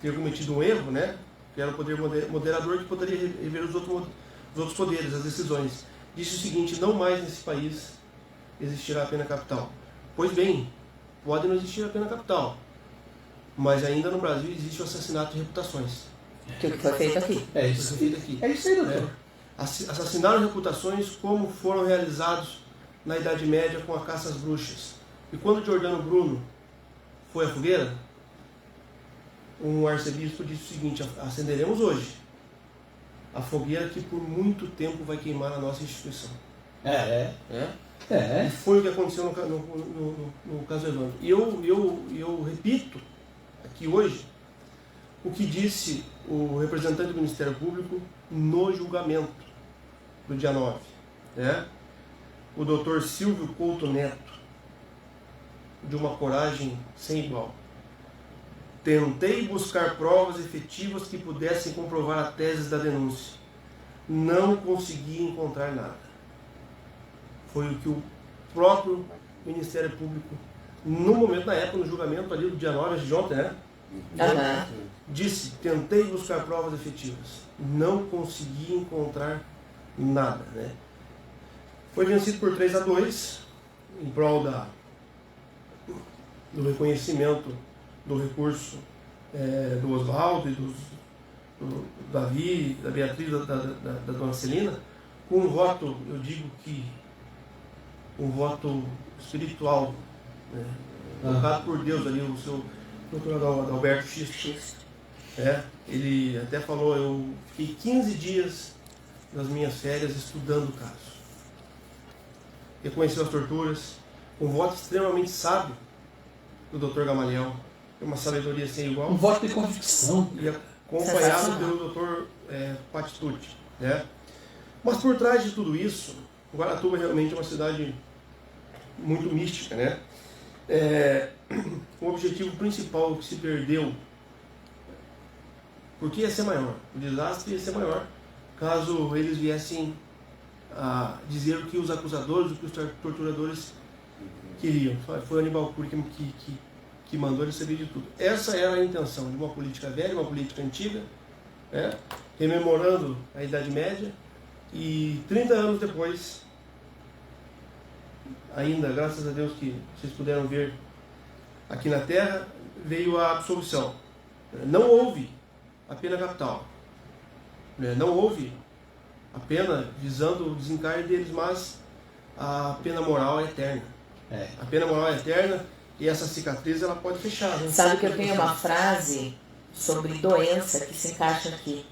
ter cometido um erro, né? Que era o poder moderador que poderia rever os outros poderes, as decisões. Disse o seguinte: não mais nesse país existirá a pena capital. Pois bem, pode não existir a pena capital, mas ainda no Brasil existe o assassinato de reputações. Que foi feito aqui. É isso aí, doutor. Assassinaram reputações como foram realizados na Idade Média com a caça às bruxas. E quando Giordano Bruno foi à fogueira, um arcebispo disse o seguinte: acenderemos hoje a fogueira que por muito tempo vai queimar a nossa instituição. E foi o que aconteceu no caso Evandro. E eu repito aqui hoje o que disse o representante do Ministério Público no julgamento do dia 9. o Dr. Silvio Couto Neto, de uma coragem sem igual. Tentei buscar provas efetivas que pudessem comprovar a tese da denúncia. Não consegui encontrar nada. Foi o que o próprio Ministério Público, no momento da época, no julgamento ali do dia 9 de ontem, né? Disse, tentei buscar provas efetivas. Não consegui encontrar nada, né? Foi vencido por 3-2, em prol do reconhecimento do recurso do Oswaldo e do Davi, da Beatriz, da dona Celina, com um voto, eu digo que um voto espiritual, né, colocado por Deus ali, o seu doutor Adalberto Xisto. Ele até falou, eu fiquei 15 dias nas minhas férias estudando o caso. Reconheceu as torturas, um voto extremamente sábio do Dr. Gamaliel, uma sabedoria sem igual. Um voto de convicção. E acompanhado pelo Dr. Patitucci, né? Mas por trás de tudo isso, Guaratuba realmente é uma cidade muito mística, né? O objetivo principal que se perdeu, porque ia ser maior, o desastre ia ser maior, caso eles viessem a dizer o que os acusadores, o que os torturadores queriam. Foi o Aníbal Cury que mandou ele saber de tudo. Essa era a intenção de uma política velha, uma política antiga, né? Rememorando a Idade Média, e 30 anos depois, ainda, graças a Deus que vocês puderam ver aqui na Terra, veio a absolvição. Não houve a pena capital, não houve a pena visando o desencarne deles, mas a pena moral é eterna. A pena moral é eterna e essa cicatriz ela pode fechar. Né? Sabe que eu tenho uma frase sobre doença que se encaixa aqui.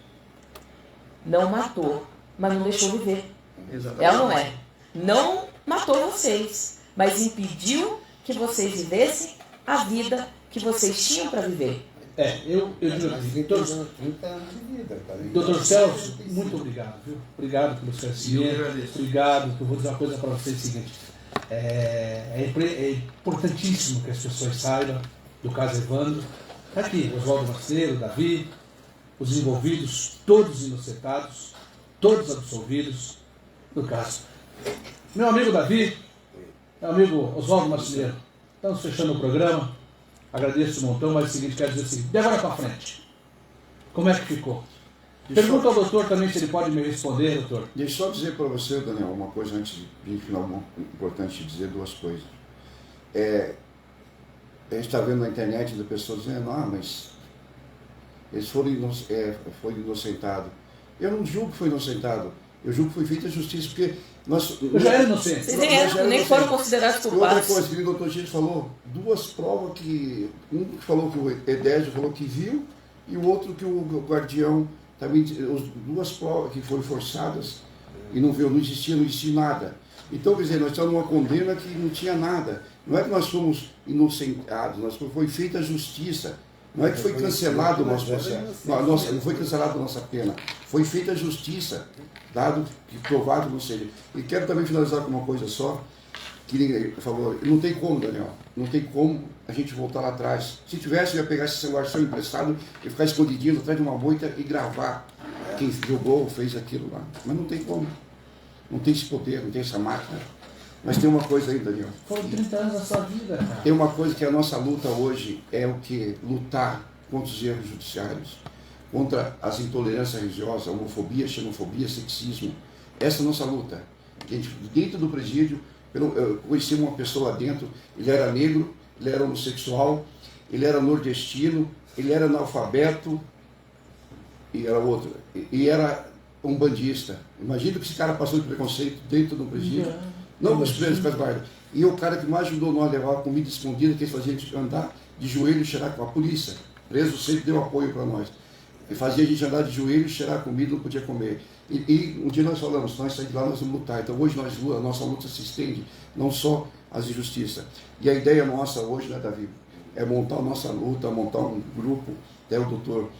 Não matou, mas não deixou viver. Exatamente. É ou não é? Não matou vocês, mas impediu que vocês vivessem a vida que vocês tinham para viver. Eu digo assim, doutor Celso, muito obrigado, viu? Obrigado pelo esclarecimento. Obrigado, eu vou dizer uma coisa para vocês, o seguinte. É importantíssimo que as pessoas saibam do caso Evandro. Está aqui, Oswaldo Macedo, Davi, os envolvidos, todos inocentados, todos absolvidos no caso. Meu amigo Davi, meu amigo Oswaldo Macedo, estamos fechando o programa. Agradeço um montão, mas é o seguinte, quero dizer o seguinte, de agora para frente, como é que ficou? Pergunta ao doutor também se ele pode me responder, doutor. Deixa eu só dizer para você, Daniel, uma coisa antes de final, importante dizer duas coisas. A gente está vendo na internet da pessoa dizendo, mas eles foram inocentados. Eu não julgo que foi inocentado, eu julgo que foi feita a justiça, porque eu já era inocente. Vocês nem foram considerados culpados. Outra coisa que o doutor Gil falou, duas provas que, um que falou que o Edésio falou que viu, e o outro que o guardião também, duas provas que foram forçadas e não viu, não existia nada. Então, quer dizer, nós estamos numa condena que não tinha nada. Não é que nós fomos inocentados, foi feita a justiça. Não é que foi cancelado o nosso processo, não foi cancelada a nossa pena. Foi feita a justiça, dado que provado não seja. E quero também finalizar com uma coisa só, que ninguém falou, não tem como, Daniel, não tem como a gente voltar lá atrás. Se tivesse, eu ia pegar esse celular seu emprestado e ficar escondidinho atrás de uma moita e gravar quem jogou, fez aquilo lá. Mas não tem como. Não tem esse poder, não tem essa máquina. Mas tem uma coisa aí, Daniel. Foram 30 anos da sua vida, cara. Tem uma coisa que a nossa luta hoje é o que? Lutar contra os erros judiciários, contra as intolerâncias religiosas, homofobia, xenofobia, sexismo. Essa é a nossa luta. A gente, dentro do presídio, eu conheci uma pessoa lá dentro, ele era negro, ele era homossexual, ele era nordestino, ele era analfabeto, e era outro, e era umbandista. Imagina que esse cara passou de preconceito dentro do presídio. Não os presos com as guardas. E o cara que mais ajudou nós a levar a comida escondida, que eles faziam a gente andar de joelho e cheirar com a polícia. Preso sempre deu apoio para nós. E fazia a gente andar de joelho, cheirar a comida, não podia comer. E um dia nós falamos, nós saímos de lá, nós vamos lutar. Então hoje a nossa luta se estende, não só às injustiças. E a ideia nossa hoje, né, Davi, é montar a nossa luta, montar um grupo. Até o doutor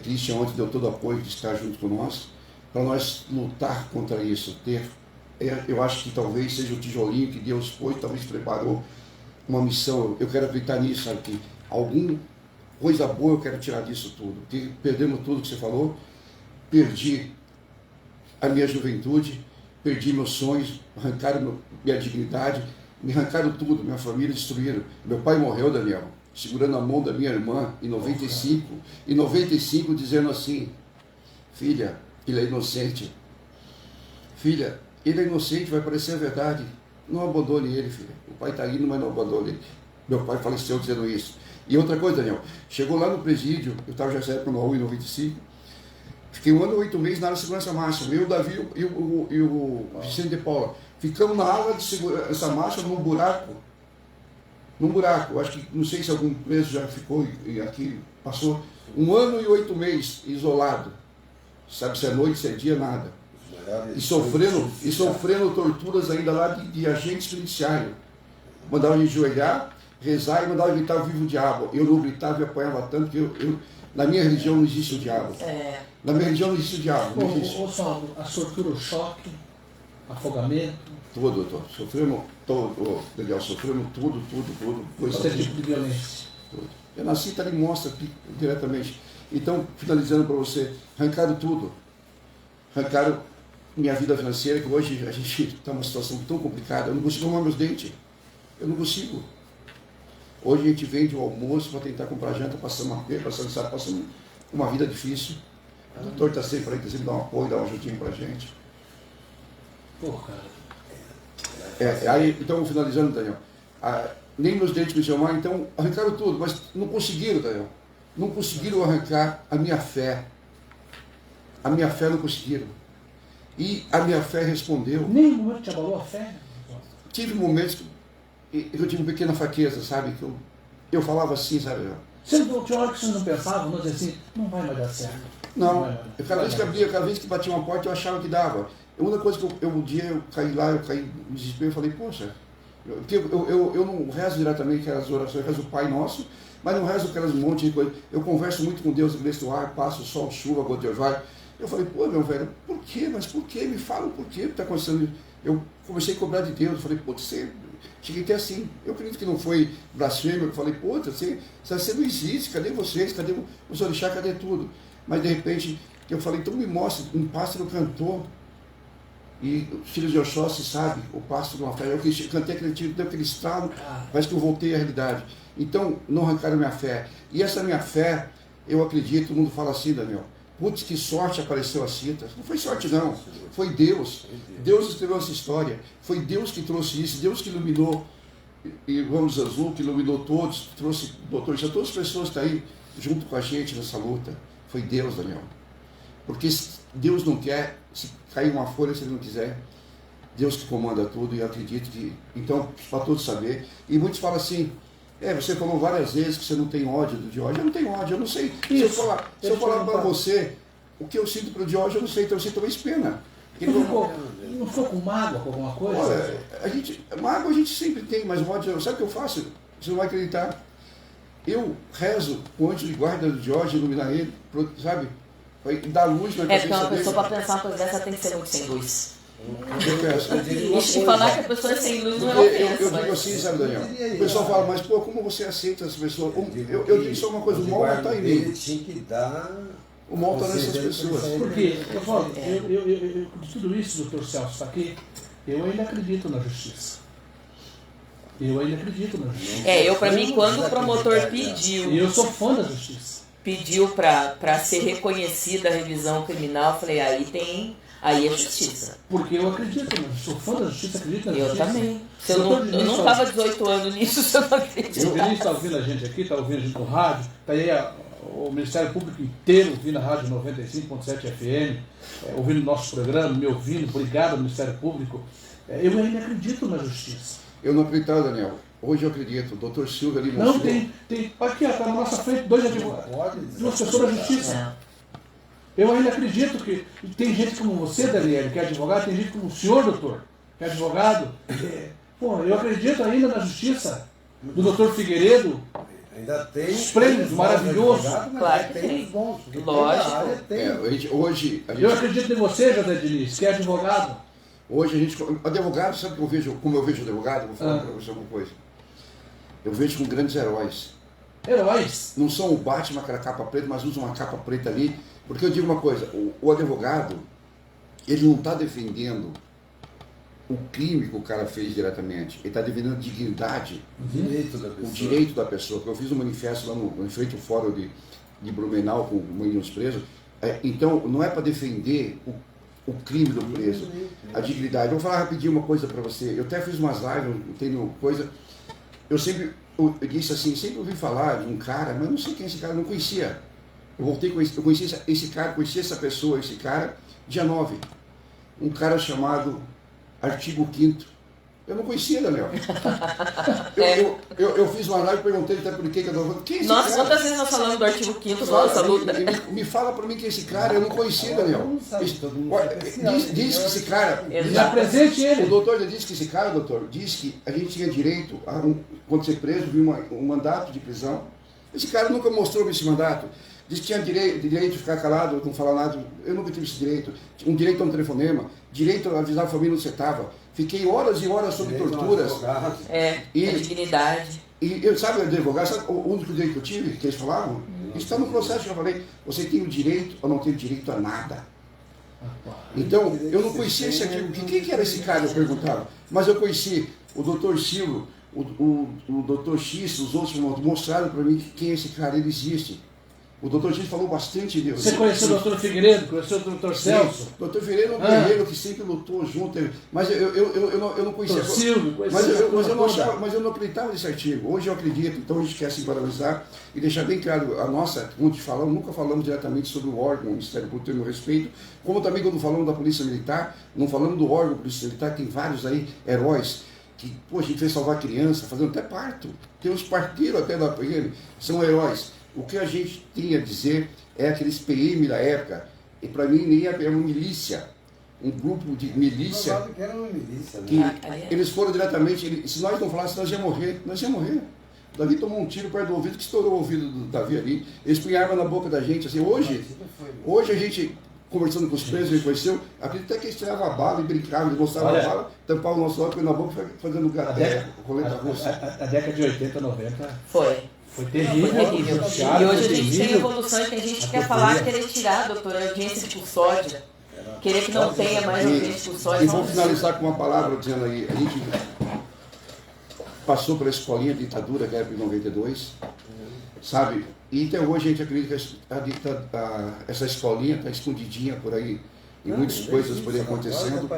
Christian ontem deu todo o apoio de estar junto com nós, para nós lutar contra isso, ter eu acho que talvez seja o tijolinho que Deus pôs, talvez preparou uma missão. Eu quero acreditar nisso, sabe? Que alguma coisa boa eu quero tirar disso tudo. Porque perdemos tudo que você falou, perdi a minha juventude, perdi meus sonhos, arrancaram minha dignidade, me arrancaram tudo, minha família destruíram. Meu pai morreu, Daniel, segurando a mão da minha irmã em 95, dizendo assim: filha, ele é inocente. Filha, ele é inocente, vai parecer a verdade. Não abandone ele, filha. O pai está indo, mas não abandone ele. Meu pai faleceu dizendo isso. E outra coisa, Daniel, chegou lá no presídio, eu estava já saindo no AU em 95, fiquei 1 ano e 8 meses na área de segurança máxima. Eu, o Davi e o Vicente de Paula. Ficamos na ala de segurança máxima num buraco. Eu acho que, não sei se algum preso já ficou e aqui passou 1 ano e 8 meses isolado. Sabe se é noite, se é dia, nada. E sofrendo torturas ainda lá de agentes penitenciários. Mandavam a gente ajoelhar, rezar e mandavam gritar vivo o diabo. Eu não gritava e apanhava tanto que na minha religião não existe o diabo. Na minha religião não existe o diabo. Não existe. Saulo, a tortura, o choque, afogamento. Tudo, doutor. Sofremos todo, Daniel, sofremos tudo. Qualquer tipo de violência. Tudo. Eu nasci, tá ali, mostra aqui diretamente. Então, finalizando para você, arrancaram tudo. Arrancaram minha vida financeira, que hoje a gente está numa situação tão complicada. Eu não consigo arrumar meus dentes. Eu não consigo. Hoje a gente vende o almoço para tentar comprar janta, passando uma vida difícil. O doutor está sempre aí, sempre dá um apoio, dá um ajudinho para a gente. Pô, cara. Aí, então, finalizando, Daniel, nem meus dentes me chamaram, então arrancaram tudo, mas não conseguiram, Daniel. Não conseguiram arrancar a minha fé. A minha fé não conseguiram. E a minha fé respondeu. Nem um momento te abalou a fé? Tive momentos que eu tive uma pequena fraqueza, sabe? Que eu falava assim, sabe? Tinha hora que vocês não pensavam, não dizia assim, não vai mais dar certo. Não, cada vez que abria, cada vez que batia uma porta, eu achava que dava. A única coisa que um dia eu caí no desespero e falei, poxa, eu não rezo diretamente aquelas orações, eu rezo o Pai Nosso, mas não rezo aquelas monte de coisa. Eu converso muito com Deus, igreja do ar, passo, sol, chuva, gota de orvalho. Eu falei, pô, meu velho, por quê? Mas por quê? Me fala o porquê que está acontecendo. Eu comecei a cobrar de Deus, eu falei, pô, cheguei até assim. Eu acredito que não foi blasfêmia, eu falei, pô, você não existe, cadê vocês? Cadê os orixás? Cadê tudo? Mas de repente, eu falei, então me mostra, um pássaro cantou. E os filhos de Oxóssi, sabe, o pássaro não afeta. Eu cantei aquele tiro, deu aquele estralo, parece que eu voltei à realidade. Então, não arrancaram minha fé. E essa minha fé, eu acredito, todo mundo fala assim, Daniel, putz, que sorte apareceu a Cita. Não foi sorte não, foi Deus. Deus escreveu essa história. Foi Deus que trouxe isso, Deus que iluminou e Ramos Azul, que iluminou todos, trouxe o doutor, já todas as pessoas que estão aí junto com a gente nessa luta. Foi Deus, Daniel. Porque Deus não quer, se cair uma folha se Ele não quiser, Deus que comanda tudo, e eu acredito que, então, para todos saber, e muitos falam assim, você falou várias vezes que você não tem ódio do Diógenes. Eu não tenho ódio, eu não sei. Se eu falar para você o que eu sinto para o Diógenes, eu não sei, então eu sinto talvez pena. Não ficou com mágoa, com alguma coisa? Olha, mágoa a gente sempre tem, mas ódio, sabe o que eu faço? Você não vai acreditar. Eu rezo com o anjo de guarda do Diógenes, iluminar ele, sabe? Vai dar luz na cabeça dele. Porque uma pessoa para pensar uma coisa dessa tem que ser muito sem luz. Eu peço. E se falar que a pessoa é sem luz, não é ofensa. Eu digo assim, sabe, Daniel? O pessoal fala, mas pô, como você aceita essa pessoa? Eu digo só uma coisa, o mal não está em mim. O mal está nessas pessoas. Porque, eu falo, de tudo isso, doutor Celso está aqui, eu ainda acredito na justiça. Eu para mim, quando o promotor pediu... E eu sou fã da justiça. Pediu para ser reconhecida a revisão criminal, eu falei, aí é justiça. Porque eu acredito, sou fã da justiça, acredito na justiça. Eu também. Eu não estava 18 anos nisso, se eu não acredito. O Denis está ouvindo a gente aqui, está ouvindo a gente no rádio, está aí o Ministério Público inteiro ouvindo a rádio 95.7 FM, ouvindo nosso programa, me ouvindo, obrigado ao Ministério Público. Eu ainda acredito na justiça. Eu não acreditava, Daniel. Hoje eu acredito. O doutor Silva ali mostrou. Não, tem aqui, está na nossa frente, 2 advogados, 2 pessoas da justiça. Eu ainda acredito que tem gente como você, Daniel, que é advogado, tem gente como o senhor, doutor, que é advogado. Eu acredito ainda na justiça do doutor Figueiredo. Ainda tem. Os prêmios maravilhosos. Claro que tem. Bons, lógico. Hoje, Eu acredito em você, José Diniz, que é advogado. Hoje a gente, advogado, sabe que eu vejo, como eu vejo advogado? Vou falar para você uma coisa. Eu vejo com grandes heróis. Heróis? Não são o Batman, aquela capa preta, mas usam uma capa preta ali. Porque eu digo uma coisa, o advogado, ele não está defendendo o crime que o cara fez diretamente. Ele está defendendo a dignidade, o direito da pessoa. Porque eu fiz um manifesto lá no frente ao fórum de Blumenau com o Moinhos preso. Então, não é para defender o crime do preso, a dignidade. Eu vou falar rapidinho uma coisa para você. Eu até fiz umas lives, eu tenho coisa... Eu disse assim, sempre ouvi falar de um cara, mas não sei quem é esse cara, não conhecia. Eu conheci esse cara, conheci essa pessoa, esse cara, dia 9. Um cara chamado Artigo 5º. Eu não conhecia, Daniel. Eu fiz uma live e perguntei até por que eu estava falando. Quem é esse Nossa, cara? quantas vezes nós falamos do Artigo 5º, nossa luta. Me fala para mim quem é esse cara, eu não conhecia, Daniel. Diz que esse cara... Apresente ele. O doutor já disse que esse cara, doutor, disse que a gente tinha direito, quando ser preso, vir um mandato de prisão. Esse cara nunca mostrou esse mandato. Disse que tinha direito de ficar calado, não falar nada. Eu nunca tive esse direito. Um direito a um telefonema, direito a avisar a família onde você estava. Fiquei horas e horas sob torturas. A dignidade. E eu, sabe, advogado, sabe o único direito que eu tive, que eles falavam? Isso está no processo que eu falei. Você tem o direito ou não tem o direito a nada. Então, eu não conhecia esse artigo. Quem que era esse cara, eu perguntava. Mas eu conheci o doutor Silvio, o doutor X, os outros mostraram para mim quem é esse cara, ele existe. O doutor X falou bastante de... Você conheceu o doutor Figueiredo? Conheceu o doutor Celso? O doutor Figueiredo é um guerreiro que sempre lutou junto. Mas eu não conhecia. Silvio, mas eu não acreditava nesse artigo. Hoje eu acredito. Então a gente quer se paralisar e deixar bem claro a nossa... Como te falamos, nunca falamos diretamente sobre o órgão, o Ministério Público, no respeito. Como também quando falamos da Polícia Militar, não falamos do órgão Polícia Militar, tem vários aí heróis que, pô, a gente fez salvar criança, fazendo até parto. Tem uns parteiros até da PM, são heróis. O que a gente tem a dizer é aqueles PM da época, e para mim nem era uma milícia, um grupo de milícia, que eles foram diretamente, se nós não falássemos, nós ia morrer. O Davi tomou um tiro perto do ouvido, que estourou o ouvido do Davi ali, eles punham arma na boca da gente, assim, hoje a gente, conversando com os presos, reconheceu, acredita que eles tiravam a bala e brincavam, eles mostravam a bala, tampavam o nosso olho na boca, fazendo roleta russa. A década de 80, 90... Foi terrível. E hoje a gente tem evolução e tem gente que quer falar, querer tirar, doutor, a audiência de custódia. Querer que não tenha mais audiência de custódia. E vou finalizar com uma palavra dizendo aí, a gente passou pela escolinha de ditadura, que era em 92, sabe? E até hoje a gente acredita que essa escolinha está escondidinha por aí, e muitas coisas por aí acontecendo.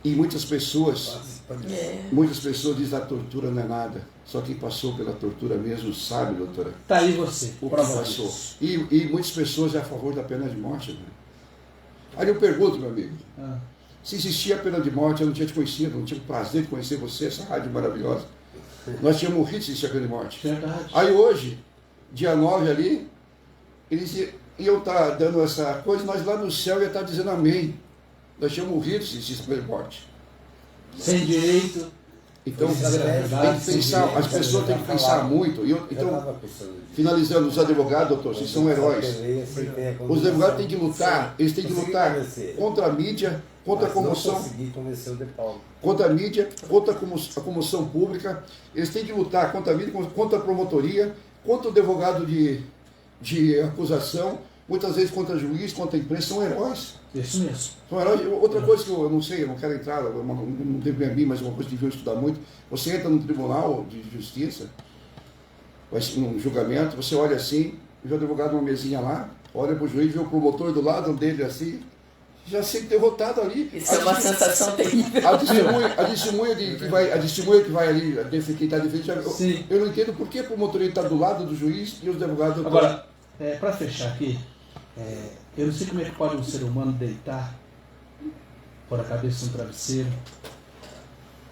E muitas pessoas dizem que a tortura não é nada. Só quem passou pela tortura mesmo sabe, doutora. Está aí você, o que passou. E muitas pessoas é a favor da pena de morte. Né? Aí eu pergunto, meu amigo, se existia a pena de morte, eu não tinha te conhecido, não tinha o prazer de conhecer você, essa rádio maravilhosa. Nós tínhamos morrido se existia a pena de morte. Verdade. Aí hoje, dia 9 ali, eles iam estar dando essa coisa, nós lá no céu ia estar dizendo amém. Nós tínhamos morrido se existisse a pena de morte. Sem direito. Então, tem que pensar, as pessoas têm que pensar muito. Então, finalizando, os advogados, doutor, vocês são heróis. Os advogados têm que lutar, eles têm que lutar contra a mídia, contra a comoção, contra a mídia, contra a comoção pública, eles têm que lutar contra a mídia, contra a promotoria, contra o advogado de acusação, muitas vezes contra o juiz, contra a imprensa, são heróis. Isso mesmo. São heróis. Outra coisa que eu não sei, eu não quero entrar, não devo a mim, mas uma coisa que eu estudar muito, você entra no tribunal de justiça, num julgamento, você olha assim, vê o advogado numa mesinha lá, olha para o juiz, vê o promotor do lado dele assim, já sente derrotado ali. Isso é uma sensação terrível. A testemunha que vai ali, quem está defendendo, eu não entendo por que a promotoria está do lado do juiz e os advogados... Agora, para fechar aqui, eu não sei como é que pode um ser humano deitar, pôr a cabeça no travesseiro,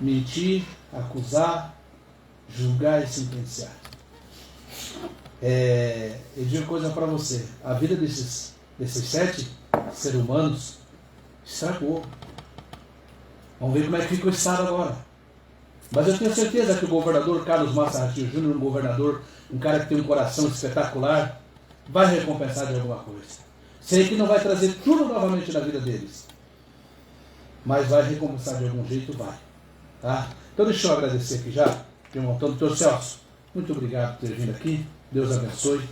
mentir, acusar, julgar e sentenciar. Eu digo uma coisa para você, a vida desses 7 seres humanos estragou. Vamos ver como é que fica o Estado agora. Mas eu tenho certeza que o governador Carlos Massa Ratinho Júnior, um governador, um cara que tem um coração espetacular, vai recompensar de alguma coisa. Sei que não vai trazer tudo novamente na vida deles. mas vai recomeçar de algum jeito, vai. Tá? Então deixa eu agradecer aqui já, de montão, doutor Celso, muito obrigado por ter vindo aqui, Deus abençoe.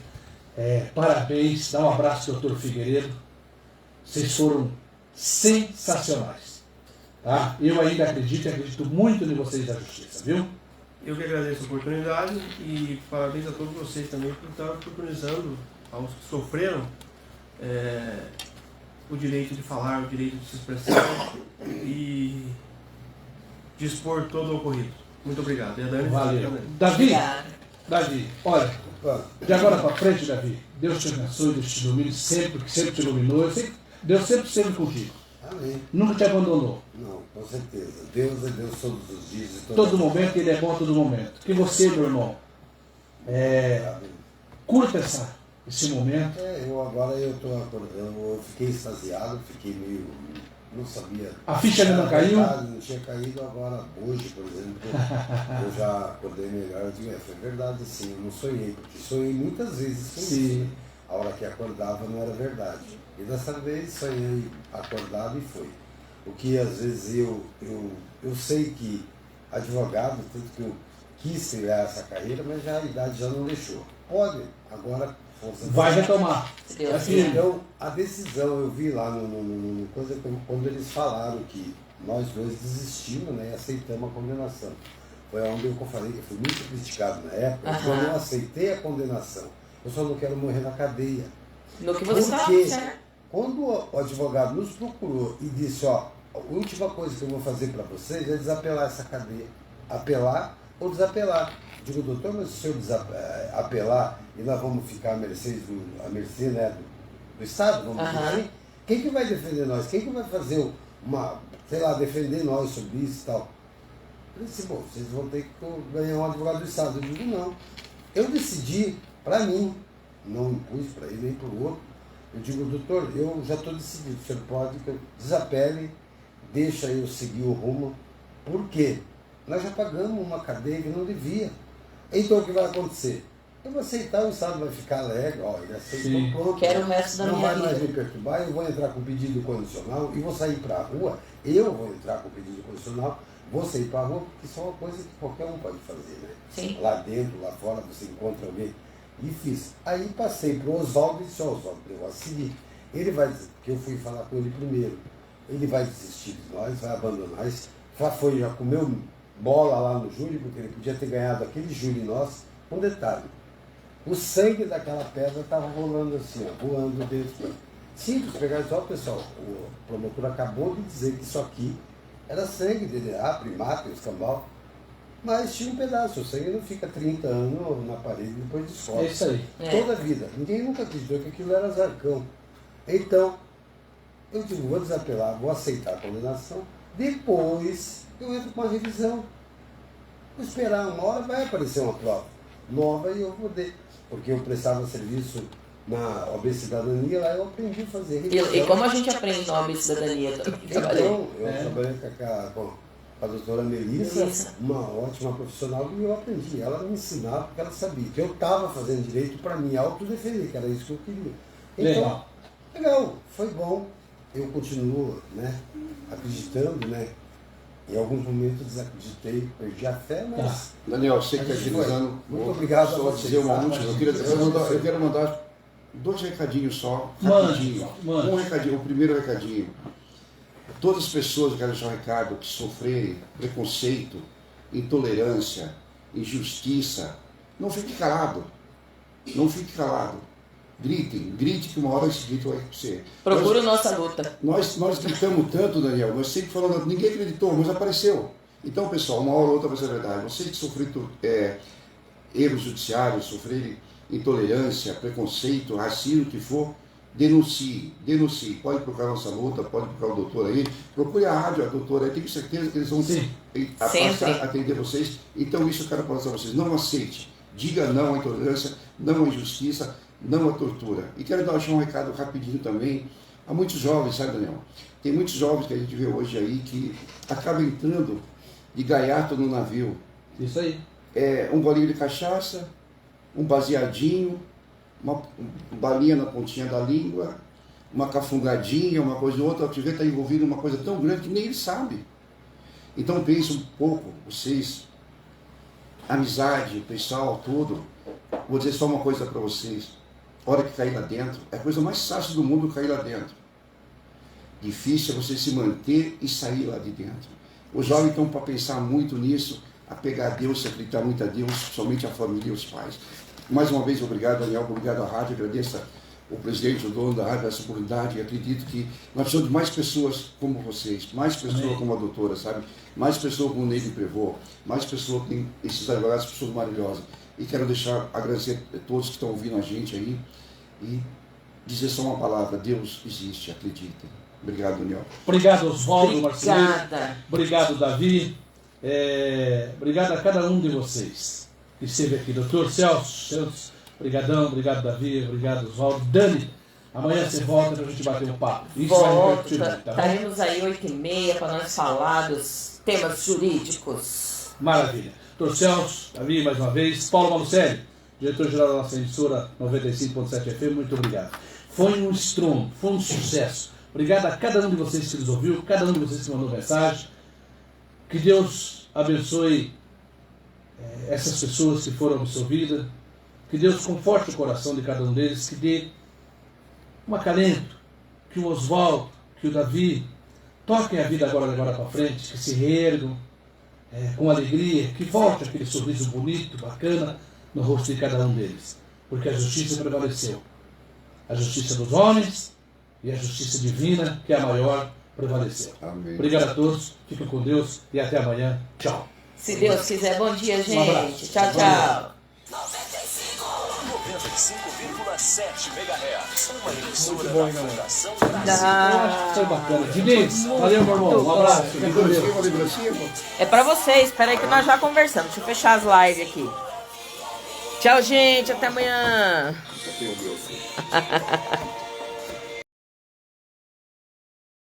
Parabéns, dá um abraço, doutor Figueiredo. Vocês foram sensacionais. Tá? Eu ainda acredito muito em vocês da justiça, viu? Eu que agradeço a oportunidade e parabéns a todos vocês também por estar oportunizando aos que sofreram o direito de falar, o direito de se expressar e de expor todo o ocorrido. Muito obrigado. E a Dani, valeu. Davi, olha, Opa. de agora para frente, Davi, Deus te abençoe, Deus te ilumine sempre, que sempre te iluminou. Deus sempre esteve contigo. Amém. Nunca te abandonou. Não, com certeza. Deus é Deus todos os dias. E Todo momento, Ele é bom a todo momento. Que você, meu irmão, Amém. curta esse momento. Agora eu estou acordando, eu fiquei extasiado, fiquei meio. Não sabia. A ficha ainda não caiu? Não tinha caído agora, hoje, por exemplo. Eu já acordei melhor. Eu digo, foi verdade, sim, eu não sonhei, porque sonhei muitas vezes com isso. A hora que acordava não era verdade. E dessa vez sonhei acordado e foi. O que às vezes eu sei que advogado, tanto que eu quis trilhar essa carreira, mas já a idade já não deixou. Pode, agora força. Vai retomar. Então, a decisão, eu vi lá no coisa, quando eles falaram que nós dois desistimos, né, e aceitamos a condenação. Foi onde eu falei que eu fui muito criticado na época, quando eu aceitei a condenação. Eu só não quero morrer na cadeia. No que você estava Porque certo. quando o advogado nos procurou e disse, ó, a última coisa que eu vou fazer para vocês é desapelar essa cadeia. Apelar ou desapelar. Digo, doutor, mas se o senhor apelar e nós vamos ficar à mercê, né, do Estado, vamos dizer assim, quem que vai defender nós? Quem que vai fazer defender nós sobre isso e tal? Eu disse, bom, vocês vão ter que ganhar um advogado do Estado. Eu digo, não. Eu decidi, para mim, não impus para ele nem para o outro, eu digo, doutor, eu já estou decidido, o senhor pode que eu desapele, deixa eu seguir o rumo. Por quê? Nós já pagamos uma cadeia que não devia. Então o que vai acontecer? Eu vou aceitar, o Estado vai ficar alegre, ó, ele aceitou, pronto. Quero o resto da não minha vai mais vida. me perturbar, eu vou entrar com pedido condicional e vou sair para a rua, eu vou entrar com pedido condicional, vou sair para a rua, porque isso é uma coisa que qualquer um pode fazer, né? Sim. Lá dentro, lá fora, você encontra alguém. E fiz. Aí passei para o Oswaldo e disse, Oswaldo, eu vou seguir. Ele vai dizer, porque eu fui falar com ele primeiro, ele vai desistir de nós, vai abandonar isso. Já comeu bola lá no júri, porque ele podia ter ganhado aquele júri nosso. Um detalhe, o sangue daquela pedra estava rolando assim, ó, voando dentro. Simples, pegar só, pessoal, o promotor acabou de dizer que isso aqui era sangue dele, primata, escambau. Mas tinha um pedaço, o sangue não fica 30 anos na parede depois dissolve. É isso aí. Toda a vida. Ninguém nunca acreditou que aquilo era zarcão. Então, eu digo, vou desapelar, vou aceitar a condenação, depois eu entro com uma revisão. Vou esperar uma hora, vai aparecer uma prova nova e eu vou poder. Porque eu prestava serviço na OAB Cidadania, lá eu aprendi a fazer revisão. E como a gente aprende na OAB Cidadania? Então, eu trabalhei com a doutora Melissa, uma ótima profissional, e eu aprendi. Ela me ensinava porque ela sabia que eu estava fazendo direito para me autodefender, que era isso que eu queria. Então, legal, foi bom. Eu continuo, né, acreditando, né? Em alguns momentos desacreditei, perdi a fé, mas... Daniel, você que está agilizando. Muito obrigado. Só dizer uma última. Eu quero mandar 2 recadinhos só, rapidinho. Um recadinho, o primeiro recadinho. Todas as pessoas, eu quero deixar um recado, que sofrerem preconceito, intolerância, injustiça, não fique calado. Não fique calado. Grite que uma hora esse grito vai ser. Procura nossa luta. Nós gritamos tanto, Daniel, nós sempre falando, ninguém acreditou, mas apareceu. Então, pessoal, uma hora ou outra vai ser verdade. Vocês que sofreram erros judiciários, sofrerem intolerância, preconceito, racismo, o que for, denuncie. Pode procurar nossa luta, pode procurar o doutor aí, procure a rádio, a doutora aí, tenho certeza que eles vão atender vocês. Então, isso eu quero falar para vocês, não aceite. Diga não à intolerância, não à injustiça, não à tortura. E quero deixar um recado rapidinho também a muitos jovens, sabe, Daniel? Tem muitos jovens que a gente vê hoje aí que acabam entrando de gaiato no navio. Isso aí. Um bolinho de cachaça, um baseadinho, uma balinha na pontinha da língua, uma cafungadinha, uma coisa ou outra, o sujeito está envolvido em uma coisa tão grande que nem ele sabe. Então pense um pouco, vocês, amizade, o pessoal, tudo. Vou dizer só uma coisa para vocês. A hora que cair lá dentro, é a coisa mais fácil do mundo cair lá dentro. Difícil é você se manter e sair lá de dentro. Os jovens estão para pensar muito nisso, a pegar a Deus, se acreditar muito a Deus, somente a família e os pais. Mais uma vez, obrigado, Daniel, obrigado à rádio, agradeço o presidente, o dono da rádio, essa oportunidade, e acredito que nós precisamos de mais pessoas como vocês, mais pessoas como a doutora, sabe? Mais pessoas como o Ney Prevô, mais pessoas que têm esses advogados, pessoas maravilhosas. E quero agradecer a todos que estão ouvindo a gente aí e dizer só uma palavra: Deus existe, acreditem. Obrigado, Daniel. Obrigado, Oswaldo, Marcelo. Obrigada. Obrigado, Davi. Obrigado a cada um de vocês que esteve aqui. Doutor Celso, obrigadão, obrigado, Davi, obrigado, Oswaldo. Dani, amanhã você volta para a gente bater um papo. Isso vai repercutir, tá bom? Estaremos aí 8h30 para nós falar dos temas jurídicos. Maravilha. Doutor Celso, Davi, mais uma vez. Paulo Malucelli, diretor-geral da nossa emissora 95.7 FM, muito obrigado. Foi um estrondo, foi um sucesso. Obrigado a cada um de vocês que nos ouviu, cada um de vocês que mandou mensagem. Que Deus abençoe essas pessoas que foram absolvidas. Que Deus conforte o coração de cada um deles, que dê um acalento, que o Oswaldo, que o Davi toquem a vida agora para frente, que se reergam com alegria, que volte aquele sorriso bonito, bacana no rosto de cada um deles, porque a justiça prevaleceu. A justiça dos homens e a justiça divina, que é a maior, prevaleceu. Amém. Obrigado a todos, fiquem com Deus e até amanhã. Tchau. Se Deus quiser, bom dia, Um abraço. gente. Tchau, tchau. 95,7 MHz. Uma emissora da Fundação Foi bacana. Diniz, valeu, meu irmão. Um abraço. Fica com Deus. Uma lembrancinha, pô? É pra vocês. Espera aí que nós já conversamos. Deixa eu fechar as lives aqui. Tchau, gente. Até amanhã. Meu Deus.